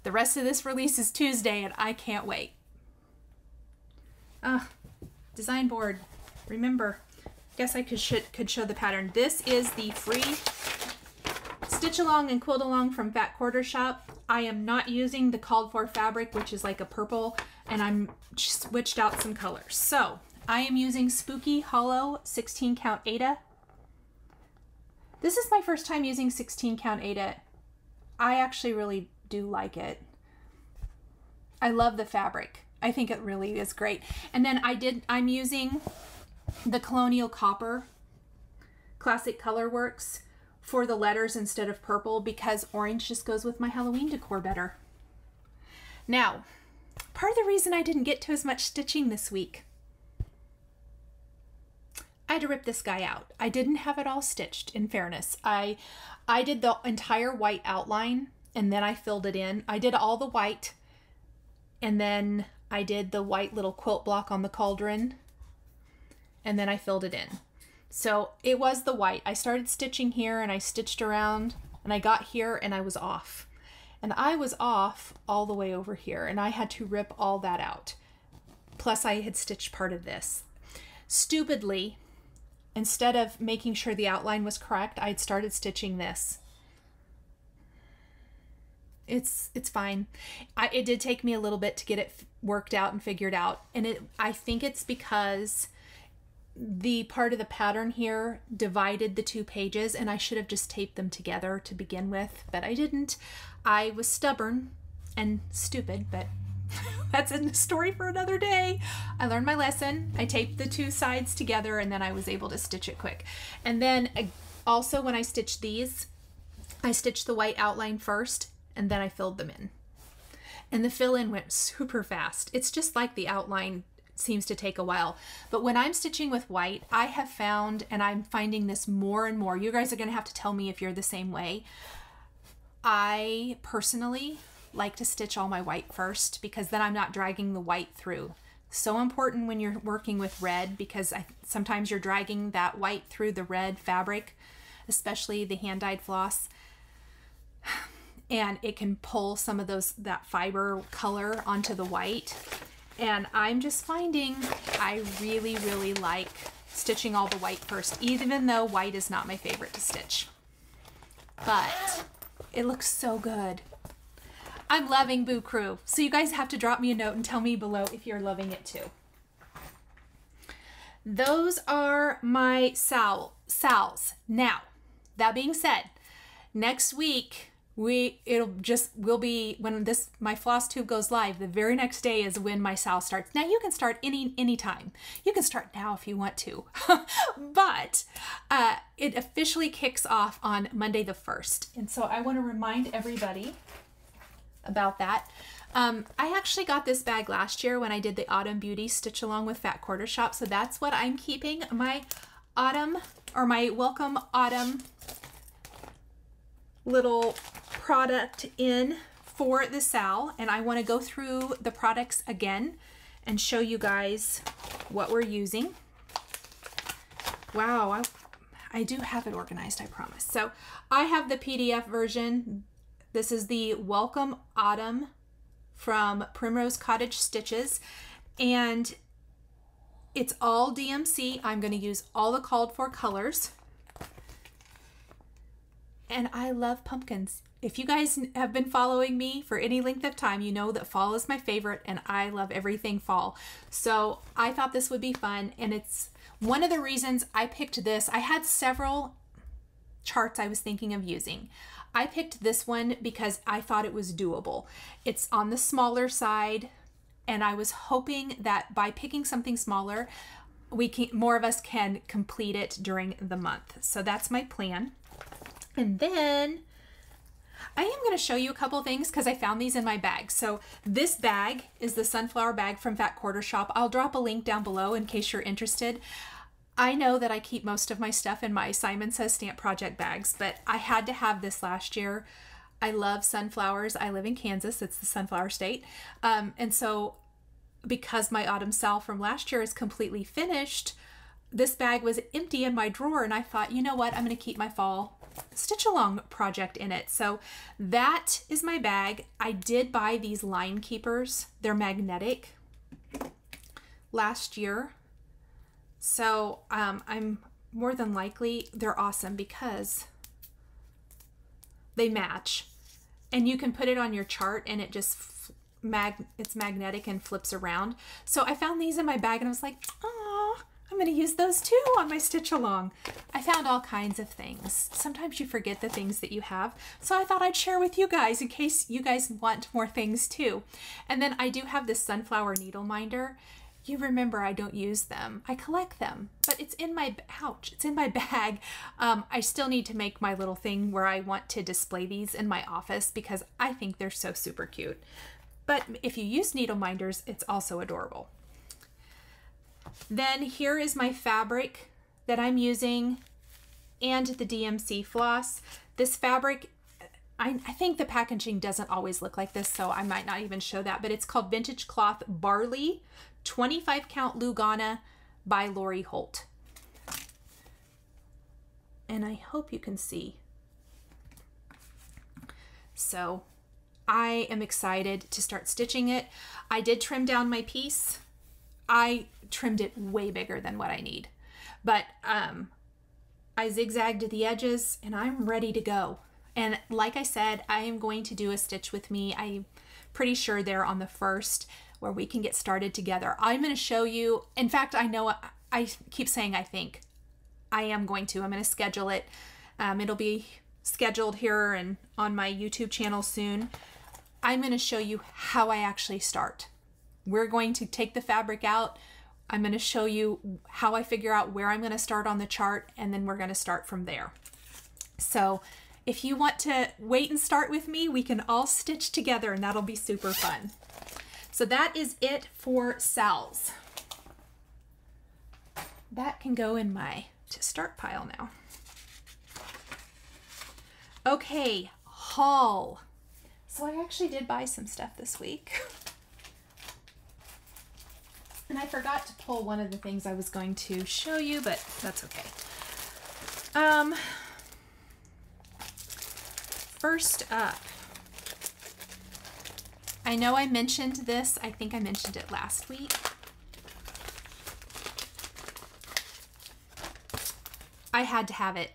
The rest of this release is Tuesday, and I can't wait. Design board. Remember, guess I could show the pattern. This is the free Stitch Along and Quilt Along from Fat Quarter Shop. I am not using the called for fabric, which is like a purple, and I'm switched out some colors. So I am using Spooky Hollow 16 count Aida. This is my first time using 16 count Aida. I actually really do like it. I love the fabric. I think it really is great. And then I'm using the Colonial Copper Classic Colorworks for the letters instead of purple because orange just goes with my Halloween decor better. Now, part of the reason I didn't get to as much stitching this week, I had to rip this guy out. I didn't have it all stitched, in fairness. I did the entire white outline and then I filled it in. I did all the white and then I did the white little quilt block on the cauldron and then I filled it in. So it was the white. I started stitching here and I stitched around and I got here and I was off. And I was off all the way over here and I had to rip all that out. Plus I had stitched part of this. Stupidly, instead of making sure the outline was correct, I'd started stitching this. It's fine. It did take me a little bit to get it worked out and figured out. And I think it's because the part of the pattern here divided the two pages and I should have just taped them together to begin with, but I didn't. I was stubborn and stupid, but that's a story for another day. I learned my lesson. I taped the two sides together and then I was able to stitch it quick. And then also when I stitched these, I stitched the white outline first and then I filled them in. And the fill in went super fast. It's just like the outline seems to take a while. But when I'm stitching with white, I have found, and I'm finding this more and more, you guys are going to have to tell me if you're the same way. I personally like to stitch all my white first because then I'm not dragging the white through. So important when you're working with red because sometimes you're dragging that white through the red fabric, especially the hand-dyed floss. And it can pull some of that fiber color onto the white. And I'm just finding I really, really like stitching all the white first, even though white is not my favorite to stitch. But it looks so good. I'm loving Boo Crew. So you guys have to drop me a note and tell me below if you're loving it too. Those are my SALs. Now, that being said, next week, we'll be when my floss tube goes live, the very next day is when my SAL starts. Now you can start any time. You can start now if you want to, but it officially kicks off on Monday the 1st. And so I want to remind everybody about that. I actually got this bag last year when I did the Autumn Beauty Stitch Along with Fat Quarter Shop. So that's what I'm keeping my autumn or my Welcome Autumn little product in for the SAL, and I want to go through the products again and show you guys what we're using. Wow, I do have it organized, I promise. So I have the PDF version. This is the Welcome Autumn from Primrose Cottage Stitches, and it's all DMC. I'm going to use all the called for colors. And I love pumpkins. If you guys have been following me for any length of time, you know that fall is my favorite and I love everything fall. So I thought this would be fun, and it's one of the reasons I picked this. I had several charts I was thinking of using. I picked this one because I thought it was doable. It's on the smaller side, and I was hoping that by picking something smaller, more of us can complete it during the month. So that's my plan. And then I am going to show you a couple things because I found these in my bag. So this bag is the sunflower bag from Fat Quarter Shop. I'll drop a link down below in case you're interested. I know that I keep most of my stuff in my Simon Says Stamp Project bags, but I had to have this last year. I love sunflowers. I live in Kansas. It's the sunflower state. And so because my Autumn SAL from last year is completely finished, this bag was empty in my drawer, and I thought, you know what, I'm going to keep my fall stitch along project in it. So that is my bag. I did buy these line keepers. They're magnetic last year. So I'm more than likely, they're awesome because they match, and you can put it on your chart and it just it's magnetic and flips around. So I found these in my bag and I was like, oh, I'm going to use those too on my stitch along. I found all kinds of things. Sometimes you forget the things that you have. So I thought I'd share with you guys in case you guys want more things too. And then I do have this sunflower needle minder. You remember I don't use them. I collect them, but it's in my, ouch, it's in my bag. I still need to make my little thing where I want to display these in my office because I think they're so super cute. But if you use needle minders, it's also adorable. Then here is my fabric that I'm using and the DMC floss. This fabric, I think the packaging doesn't always look like this, so I might not even show that, but it's called Vintage Cloth Barley 25 count Lugana by Lori Holt. And I hope you can see. So I am excited to start stitching it. I did trim down my piece. I trimmed it way bigger than what I need, but I zigzagged the edges and I'm ready to go. And like I said, I am going to do a stitch with me. I'm pretty sure they're on the 1st where we can get started together. I'm going to show you. In fact, I know I keep saying I think. I am going to. I'm going to schedule it. It'll be scheduled here and on my YouTube channel soon. I'm going to show you how I actually start. We're going to take the fabric out. I'm going to show you how I figure out where I'm going to start on the chart, and then we're going to start from there. So if you want to wait and start with me, we can all stitch together and that'll be super fun. So that is it for SALs. That can go in my to start pile now. Okay, haul. So I actually did buy some stuff this week. And I forgot to pull one of the things I was going to show you, but that's okay. First up, I know I mentioned this. I think I mentioned it last week. I had to have it.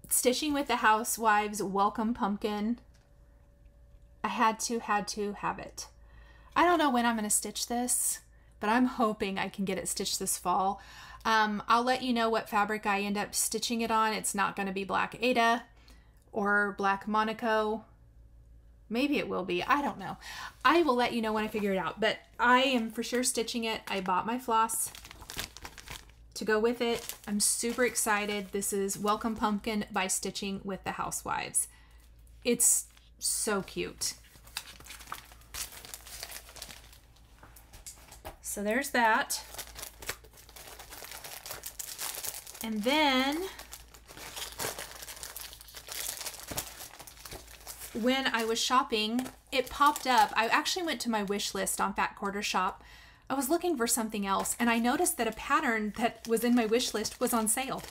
Stitching with the Housewives Welcome Pumpkin. I had to have it. I don't know when I'm going to stitch this, but I'm hoping I can get it stitched this fall. I'll let you know what fabric I end up stitching it on. It's not going to be Black Ada or Black Monaco. Maybe it will be. I don't know. I will let you know when I figure it out, but I am for sure stitching it. I bought my floss to go with it. I'm super excited. This is Welcome Pumpkin by Stitching with the Housewives. It's so cute. So there's that. And then when I was shopping, it popped up. I actually went to my wish list on Fat Quarter Shop. I was looking for something else and I noticed that a pattern that was in my wish list was on sale.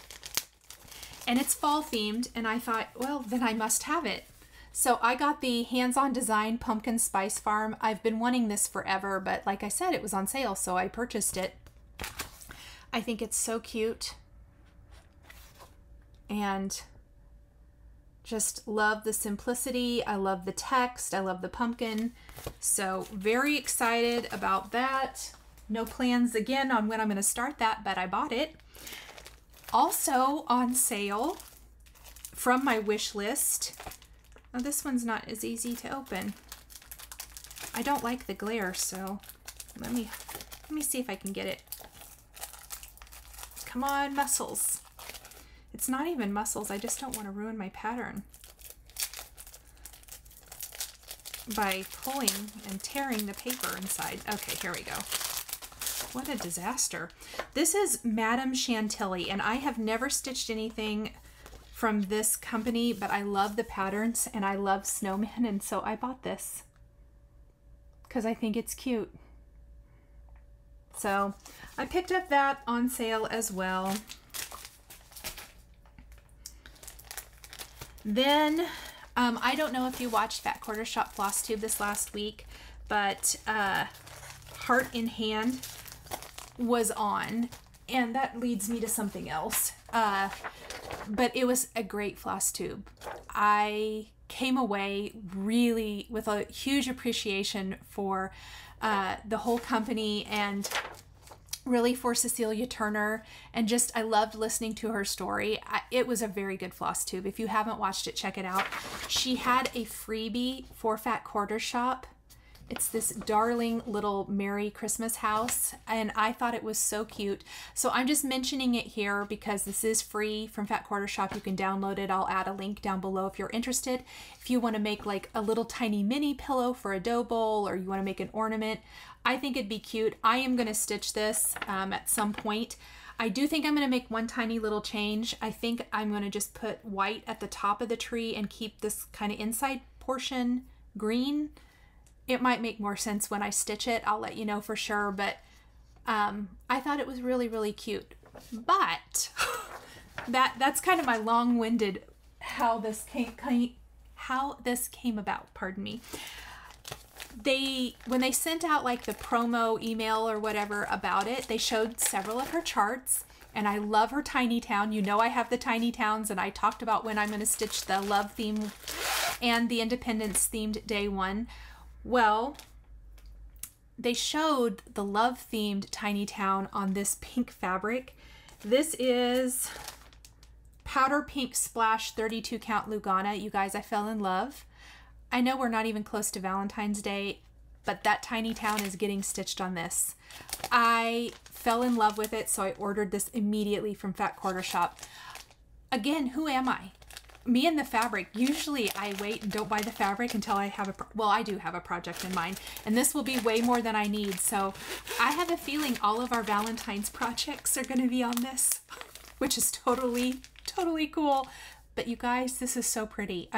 And it's fall themed and I thought, well, then I must have it. So I got the Hands-On Design Pumpkin Spice Farm. I've been wanting this forever, but like I said, it was on sale, so I purchased it. I think it's so cute. And just love the simplicity. I love the text. I love the pumpkin. So very excited about that. No plans again on when I'm going to start that, but I bought it. Also on sale from my wish list. Oh, this one's not as easy to open. I don't like the glare, so let me see if I can get it. Come on, muscles. It's not even muscles. I just don't want to ruin my pattern by pulling and tearing the paper inside. Okay, here we go. What a disaster. This is Madame Chantilly, and I have never stitched anything from this company, but I love the patterns and I love snowmen, and so I bought this because I think it's cute. So I picked up that on sale as well. Then I don't know if you watched Fat Quarter Shop Flosstube this last week, but Heart in Hand was on, and that leads me to something else. But it was a great floss tube. I came away really with a huge appreciation for the whole company and really for Cecilia Turner, and just I loved listening to her story. It was a very good floss tube. If you haven't watched it, check it out. She had a freebie for Fat Quarter Shop. It's this darling little Merry Christmas house, and I thought it was so cute. So I'm just mentioning it here because this is free from Fat Quarter Shop. You can download it. I'll add a link down below if you're interested. If you want to make like a little tiny mini pillow for a dough bowl, or you want to make an ornament, I think it'd be cute. I am going to stitch this at some point. I do think I'm going to make one tiny little change. I think I'm going to just put white at the top of the tree and keep this kind of inside portion green. It might make more sense when I stitch it. I'll let you know for sure, but I thought it was really, really cute. But that's kind of my long-winded how this came about, pardon me. When they sent out like the promo email or whatever about it, they showed several of her charts, and I love her tiny town. You know I have the tiny towns, and I talked about when I'm going to stitch the love theme and the independence themed day one. Well, they showed the love themed tiny town on this pink fabric. This is Powder Pink Splash 32 count Lugana. You guys, I fell in love. I know we're not even close to Valentine's Day, but that tiny town is getting stitched on this. I fell in love with it, so I ordered this immediately from Fat Quarter Shop. Again, who am I? Me and the fabric. Usually I wait and don't buy the fabric until I have well, I do have a project in mind, and this will be way more than I need. So I have a feeling all of our Valentine's projects are going to be on this, which is totally, totally cool. But you guys, this is so pretty.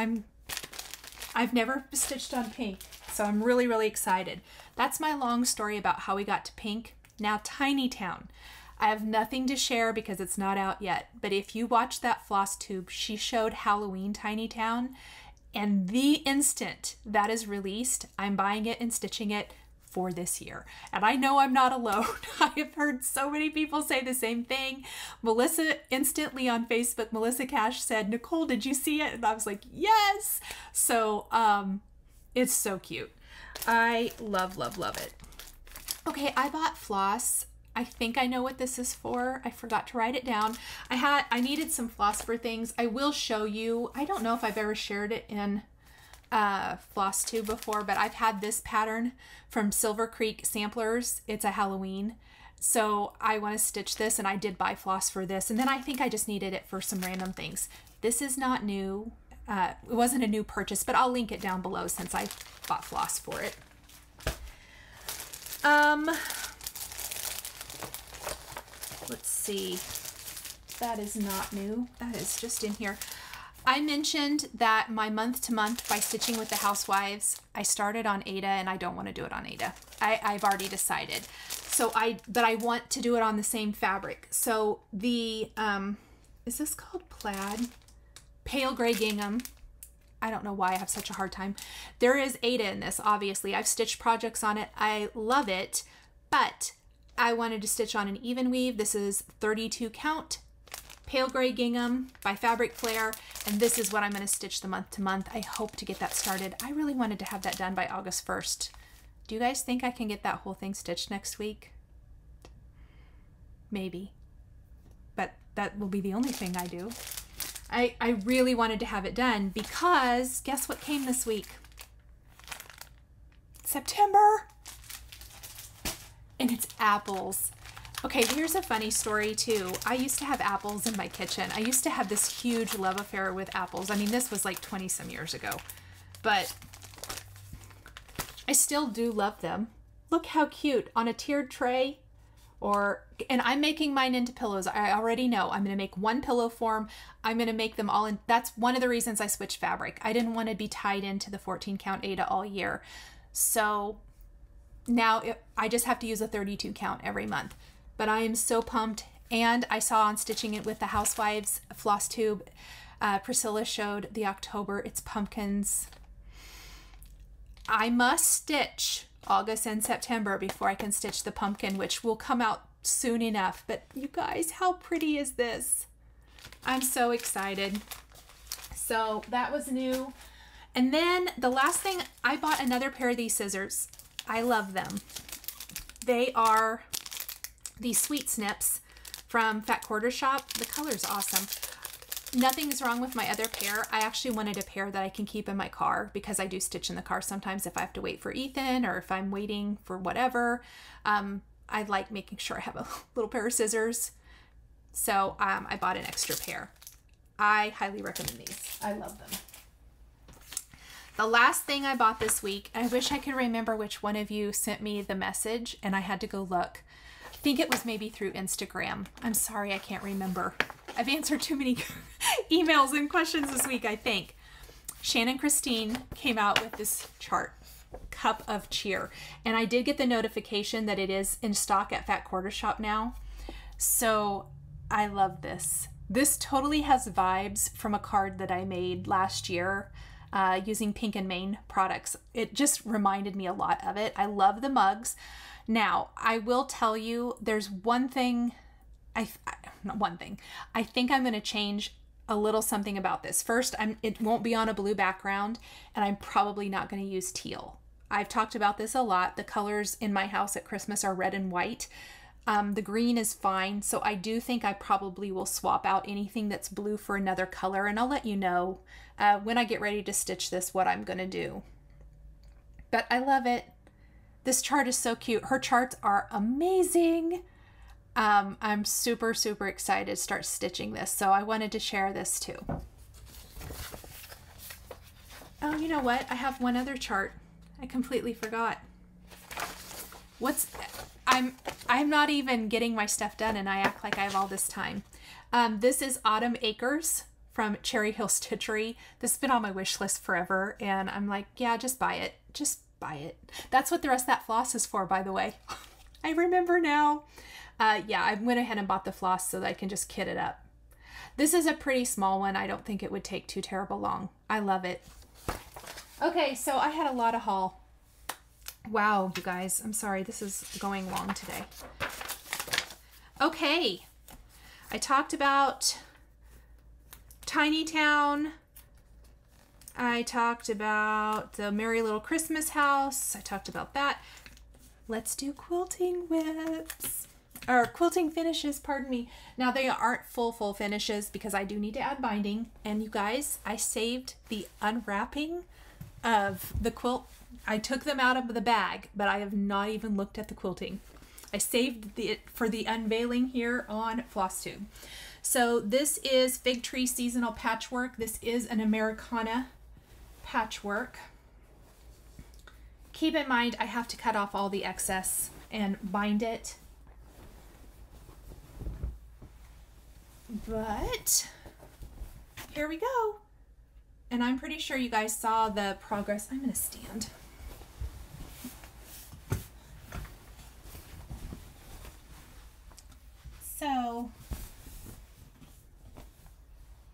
I've never stitched on pink, so I'm really, really excited. That's my long story about how we got to pink. Now, Tiny Town. I have nothing to share because it's not out yet, but if you watch that floss tube, she showed Halloween Tiny Town, and the instant that is released, I'm buying it and stitching it for this year. And I know I'm not alone. I have heard so many people say the same thing. Melissa instantly on Facebook, Melissa Cash said, "Nicole, did you see it?" And I was like, yes. So it's so cute. I love, love, love it. Okay, I bought floss. I think I know what this is for. I forgot to write it down. I needed some floss for things. I will show you. I don't know if I've ever shared it in floss tube before, but I've had this pattern from Silver Creek Samplers. It's a Halloween. So I want to stitch this, and I did buy floss for this. And then I think I just needed it for some random things. This is not new. It wasn't a new purchase, but I'll link it down below since I bought floss for it. Let's see. That is not new. That is just in here. I mentioned that my month-to-month by Stitching with the Housewives, I started on Aida, and I don't want to do it on Aida. I've already decided. So but I want to do it on the same fabric. So the, is this called plaid? Pale gray gingham. I don't know why I have such a hard time. There is Aida in this, obviously. I've stitched projects on it. I love it, but I wanted to stitch on an even weave. This is 32 count Pale Gray Gingham by Fabric Flair, and this is what I'm going to stitch the month to month. I hope to get that started. I really wanted to have that done by August 1st. Do you guys think I can get that whole thing stitched next week? Maybe. But that will be the only thing I do. I really wanted to have it done because guess what came this week? September! And it's apples. Okay, here's a funny story too. I used to have apples in my kitchen. I used to have this huge love affair with apples. I mean, this was like 20 some years ago, but I still do love them. Look how cute on a tiered tray, and I'm making mine into pillows. I already know I'm going to make one pillow form. I'm going to make them all in. That's one of the reasons I switched fabric. I didn't want to be tied into the 14 count Aida all year. So now I just have to use a 32 count every month. But I am so pumped. And I saw on Stitching It with the Housewives floss tube, Priscilla showed the October. It's pumpkins. I must stitch August and September before I can stitch the pumpkin, which will come out soon enough. But you guys, how pretty is this? I'm so excited. So that was new. And then the last thing, I bought another pair of these scissors. I love them. They are these sweet snips from Fat Quarter Shop. The color's awesome. Nothing is wrong with my other pair. I actually wanted a pair that I can keep in my car because I do stitch in the car sometimes if I have to wait for Ethan or if I'm waiting for whatever. I like making sure I have a little pair of scissors. So I bought an extra pair. I highly recommend these. I love them. The last thing I bought this week, I wish I could remember which one of you sent me the message and I had to go look. I think it was maybe through Instagram. I'm sorry, I can't remember. I've answered too many emails and questions this week, I think. Shannon Christine came out with this chart, Cup of Cheer. And I did get the notification that it is in stock at Fat Quarter Shop now. So I love this. This totally has vibes from a card that I made last year using Pink and Main products. It just reminded me a lot of it. I love the mugs. Now, I will tell you, there's one thing, not one thing, I think I'm going to change a little something about this. First, it won't be on a blue background, and I'm probably not going to use teal. I've talked about this a lot. The colors in my house at Christmas are red and white. The green is fine, so I do think I probably will swap out anything that's blue for another color, and I'll let you know when I get ready to stitch this what I'm going to do. But I love it. This chart is so cute. Her charts are amazing. I'm super, super excited to start stitching this, so I wanted to share this too. Oh, you know what? I have one other chart. I completely forgot. I'm not even getting my stuff done and I act like I have all this time. This is Autumn Acres from Cherry Hill Stitchery. This has been on my wish list forever and I'm like, yeah, just buy it. Just buy it. That's what the rest of that floss is for, by the way. I remember now. Yeah, I went ahead and bought the floss so that I can just kit it up. This is a pretty small one. I don't think it would take too terrible long. I love it. Okay, so I had a lot of haul. Wow, you guys, I'm sorry. This is going long today. Okay, I talked about Tiny Town. I talked about the Merry Little Christmas House. I talked about that. Let's do Quilting WIPS. Or Quilting Finishes, pardon me. Now they aren't full finishes because I do need to add binding. And you guys, I saved the unwrapping of the quilt. I took them out of the bag, but I have not even looked at the quilting. I saved it for the unveiling here on Flosstube. So this is Fig Tree Seasonal Patchwork. This is an Americana patchwork. Keep in mind, I have to cut off all the excess and bind it. But here we go. And I'm pretty sure you guys saw the progress. I'm going to stand. So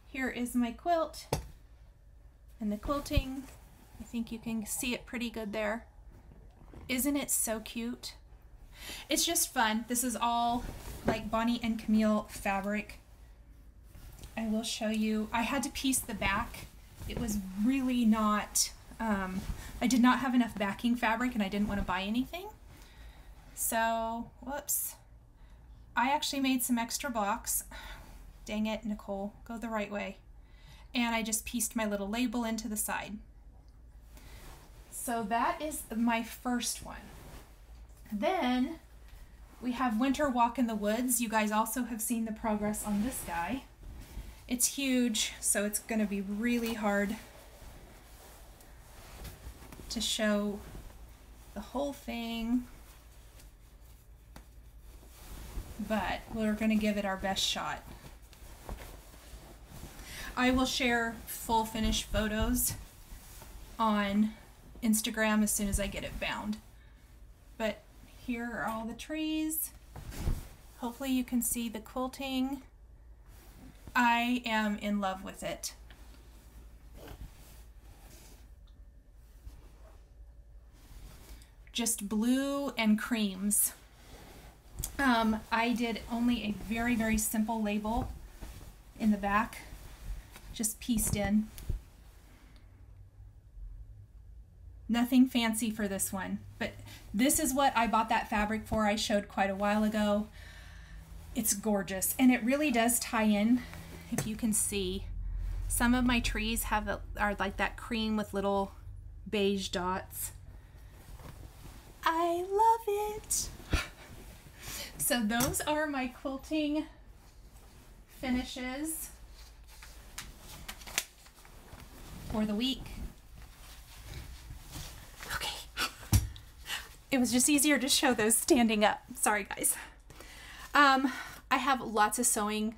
here is my quilt and the quilting. I think you can see it pretty good there. Isn't it so cute? It's just fun. This is all like Bonnie and Camille fabric. I will show you. I had to piece the back. It was really not, I did not have enough backing fabric and I didn't want to buy anything. So, whoops. I actually made some extra blocks. Dang it, Nicole, go the right way. And I just pieced my little label into the side. So that is my first one. Then we have Winter Walk in the Woods. You guys also have seen the progress on this guy. It's huge, so it's going to be really hard to show the whole thing, but we're going to give it our best shot. I will share full finished photos on Instagram as soon as I get it bound. But here are all the trees. Hopefully you can see the quilting. I am in love with it. Just blue and creams. I did only a very, very simple label in the back, just pieced in. Nothing fancy for this one, but this is what I bought that fabric for. I showed quite a while ago. It's gorgeous, and it really does tie in. If you can see, some of my trees are like that cream with little beige dots. I love it. So those are my quilting finishes for the week. Okay. It was just easier to show those standing up. Sorry, guys. I have lots of sewing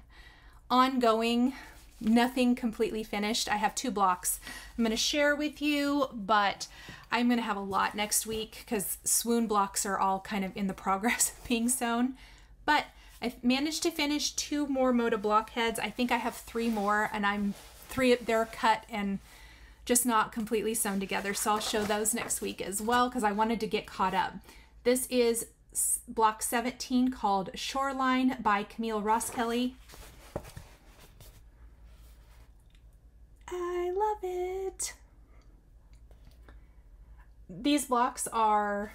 ongoing, nothing completely finished. I have 2 blocks I'm going to share with you, but I'm going to have a lot next week because swoon blocks are all kind of in the progress of being sewn. But I've managed to finish 2 more Moda block heads. I think I have 3 more, and they're cut and just not completely sewn together. So I'll show those next week as well because I wanted to get caught up. This is block 17 called Shoreline by Camille Ross Kelly. I love it. These blocks are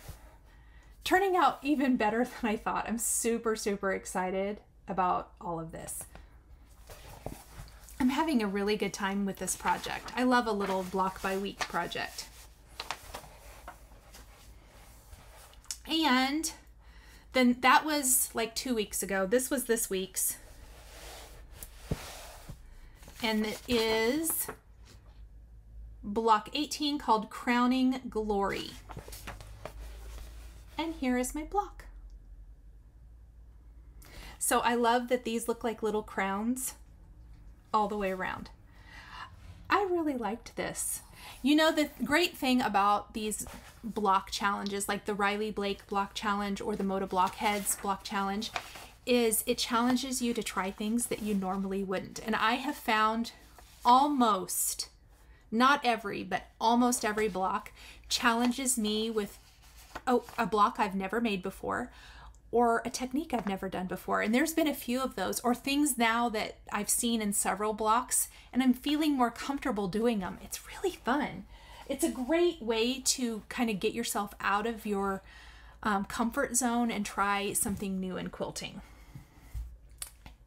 turning out even better than I thought. I'm super, super excited about all of this. I'm having a really good time with this project. I love a little block by week project. And then that was like 2 weeks ago. This was this week's. And it is block 18 called Crowning Glory. And here is my block. So I love that these look like little crowns all the way around. I really liked this. You know, the great thing about these block challenges, like the Riley Blake block challenge or the Moda Blockheads block challenge, is it challenges you to try things that you normally wouldn't. And I have found almost, not every, but almost every block challenges me with a block I've never made before or a technique I've never done before. And there's been a few of those, or things now that I've seen in several blocks and I'm feeling more comfortable doing them. It's really fun. It's a great way to kind of get yourself out of your comfort zone and try something new in quilting.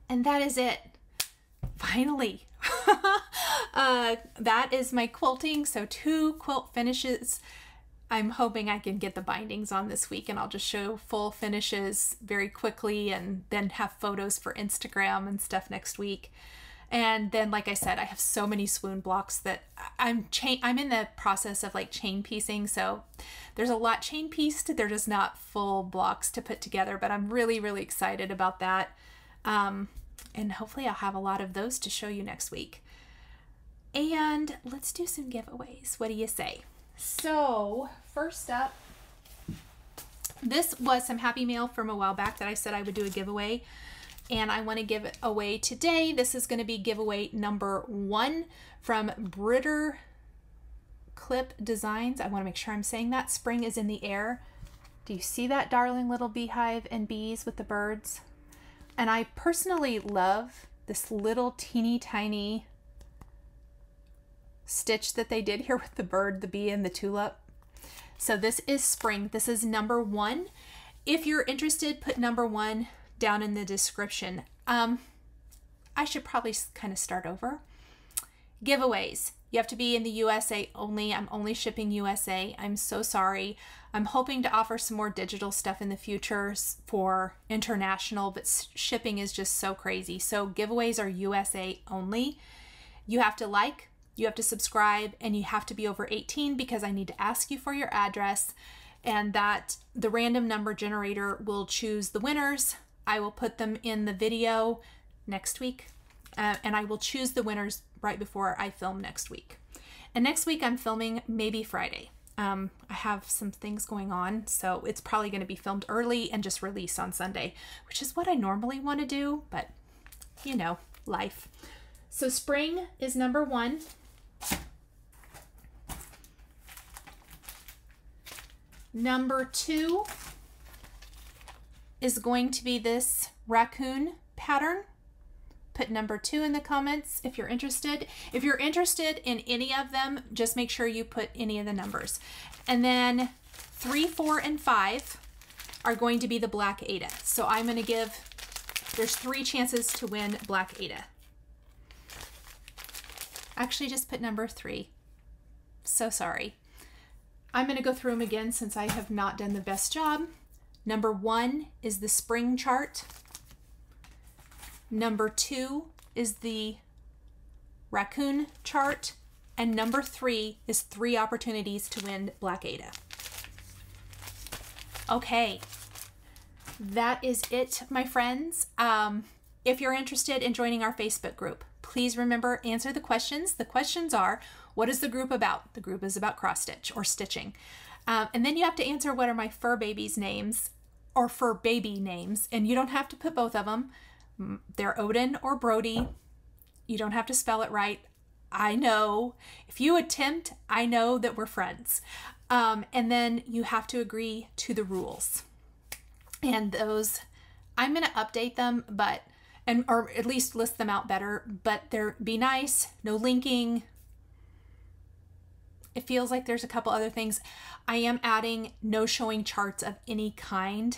And that is it. Finally. That is my quilting. So 2 quilt finishes. I'm hoping I can get the bindings on this week, and I'll just show full finishes very quickly and then have photos for Instagram and stuff next week. And then, like I said, I have so many swoon blocks that I'm in the process of like chain piecing. So there's a lot chain pieced. They're just not full blocks to put together, but I'm really, really excited about that. And hopefully I'll have a lot of those to show you next week. And let's do some giveaways. What do you say? So first up, this was some happy mail from a while back that I said I would do a giveaway, and I want to give it away today. This is going to be giveaway number 1 from Britter Clip Designs. I want to make sure I'm saying that. Spring is in the air. Do you see that darling little beehive and bees with the birds? And I personally love this little teeny tiny stitch that they did here with the bird, the bee, and the tulip. So this is spring. This is number 1. If you're interested, put number 1 down in the description. I should probably kind of start over. Giveaways. You have to be in the USA only. I'm only shipping USA. I'm so sorry. I'm hoping to offer some more digital stuff in the future for international, but shipping is just so crazy. So giveaways are USA only. You have to like, you have to subscribe, and you have to be over 18 because I need to ask you for your address, and that the random number generator will choose the winners. I will put them in the video next week, and I will choose the winners right before I film next week. And next week I'm filming maybe Friday. I have some things going on, so it's probably going to be filmed early and just released on Sunday, which is what I normally want to do, but you know, life. So spring is number 1. Number 2 is going to be this raccoon pattern. Put number 2 in the comments if you're interested. If you're interested in any of them, just make sure you put any of the numbers. And then 3, 4, and 5 are going to be the black Ada. So I'm going to give There's 3 chances to win Black Ada. Actually, just put number 3. So sorry. I'm going to go through them again since I have not done the best job. Number 1 is the spring chart. Number 2 is the raccoon chart. And number 3 is 3 opportunities to win Black Ada. Okay, that is it, my friends. If you're interested in joining our Facebook group, please remember, answer the questions. The questions are, what is the group about? The group is about cross stitch or stitching. And then you have to answer, what are my fur babies' names or fur baby names? And you don't have to put both of them. They're Odin or Brody. You don't have to spell it right. I know. If you attempt, I know that we're friends. And then you have to agree to the rules. And those, I'm going to update them, or at least list them out better, but be nice, no linking. It feels like there's a couple other things. I am adding no showing charts of any kind,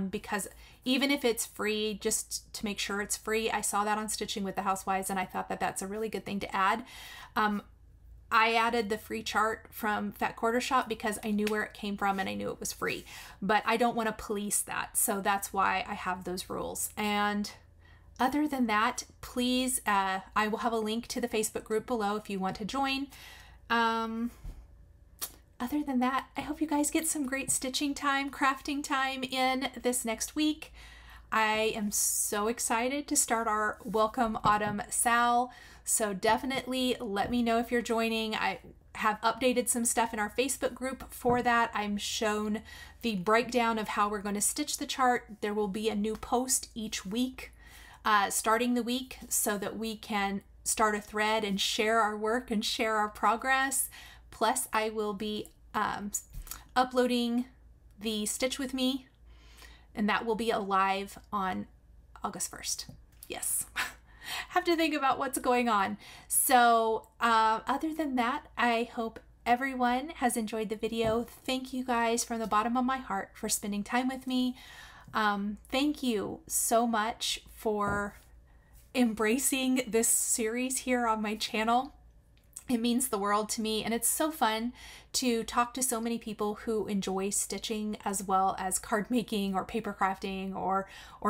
because even if it's free, just to make sure it's free, I saw that on Stitching with the Housewives, and I thought that that's a really good thing to add. I added the free chart from Fat Quarter Shop because I knew where it came from and I knew it was free, but I don't want to police that. So that's why I have those rules. And other than that, please, I will have a link to the Facebook group below if you want to join. Other than that, I hope you guys get some great stitching time, crafting time in this next week. I am so excited to start our Welcome Autumn Sal. So definitely let me know if you're joining. I have updated some stuff in our Facebook group for that. I'm shown the breakdown of how we're going to stitch the chart. There will be a new post each week, starting the week, so that we can start a thread and share our work and share our progress. Plus, I will be uploading the Stitch With Me, and that will be live on August 1st. Yes. Have to think about what's going on. So other than that, I hope everyone has enjoyed the video. Thank you guys from the bottom of my heart for spending time with me. Thank you so much for embracing this series here on my channel. It means the world to me, and it's so fun to talk to so many people who enjoy stitching as well as card making or paper crafting or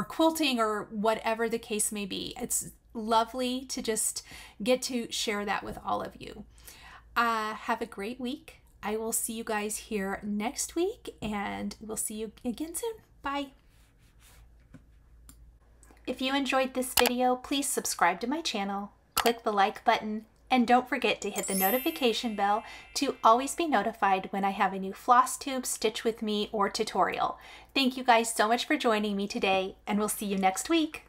quilting or whatever the case may be. It's lovely to just get to share that with all of you. Have a great week. I will see you guys here next week, and we'll see you again soon. Bye. If you enjoyed this video, please subscribe to my channel, click the like button, and don't forget to hit the notification bell to always be notified when I have a new Flosstube, Stitch With Me, or tutorial. Thank you guys so much for joining me today, and we'll see you next week.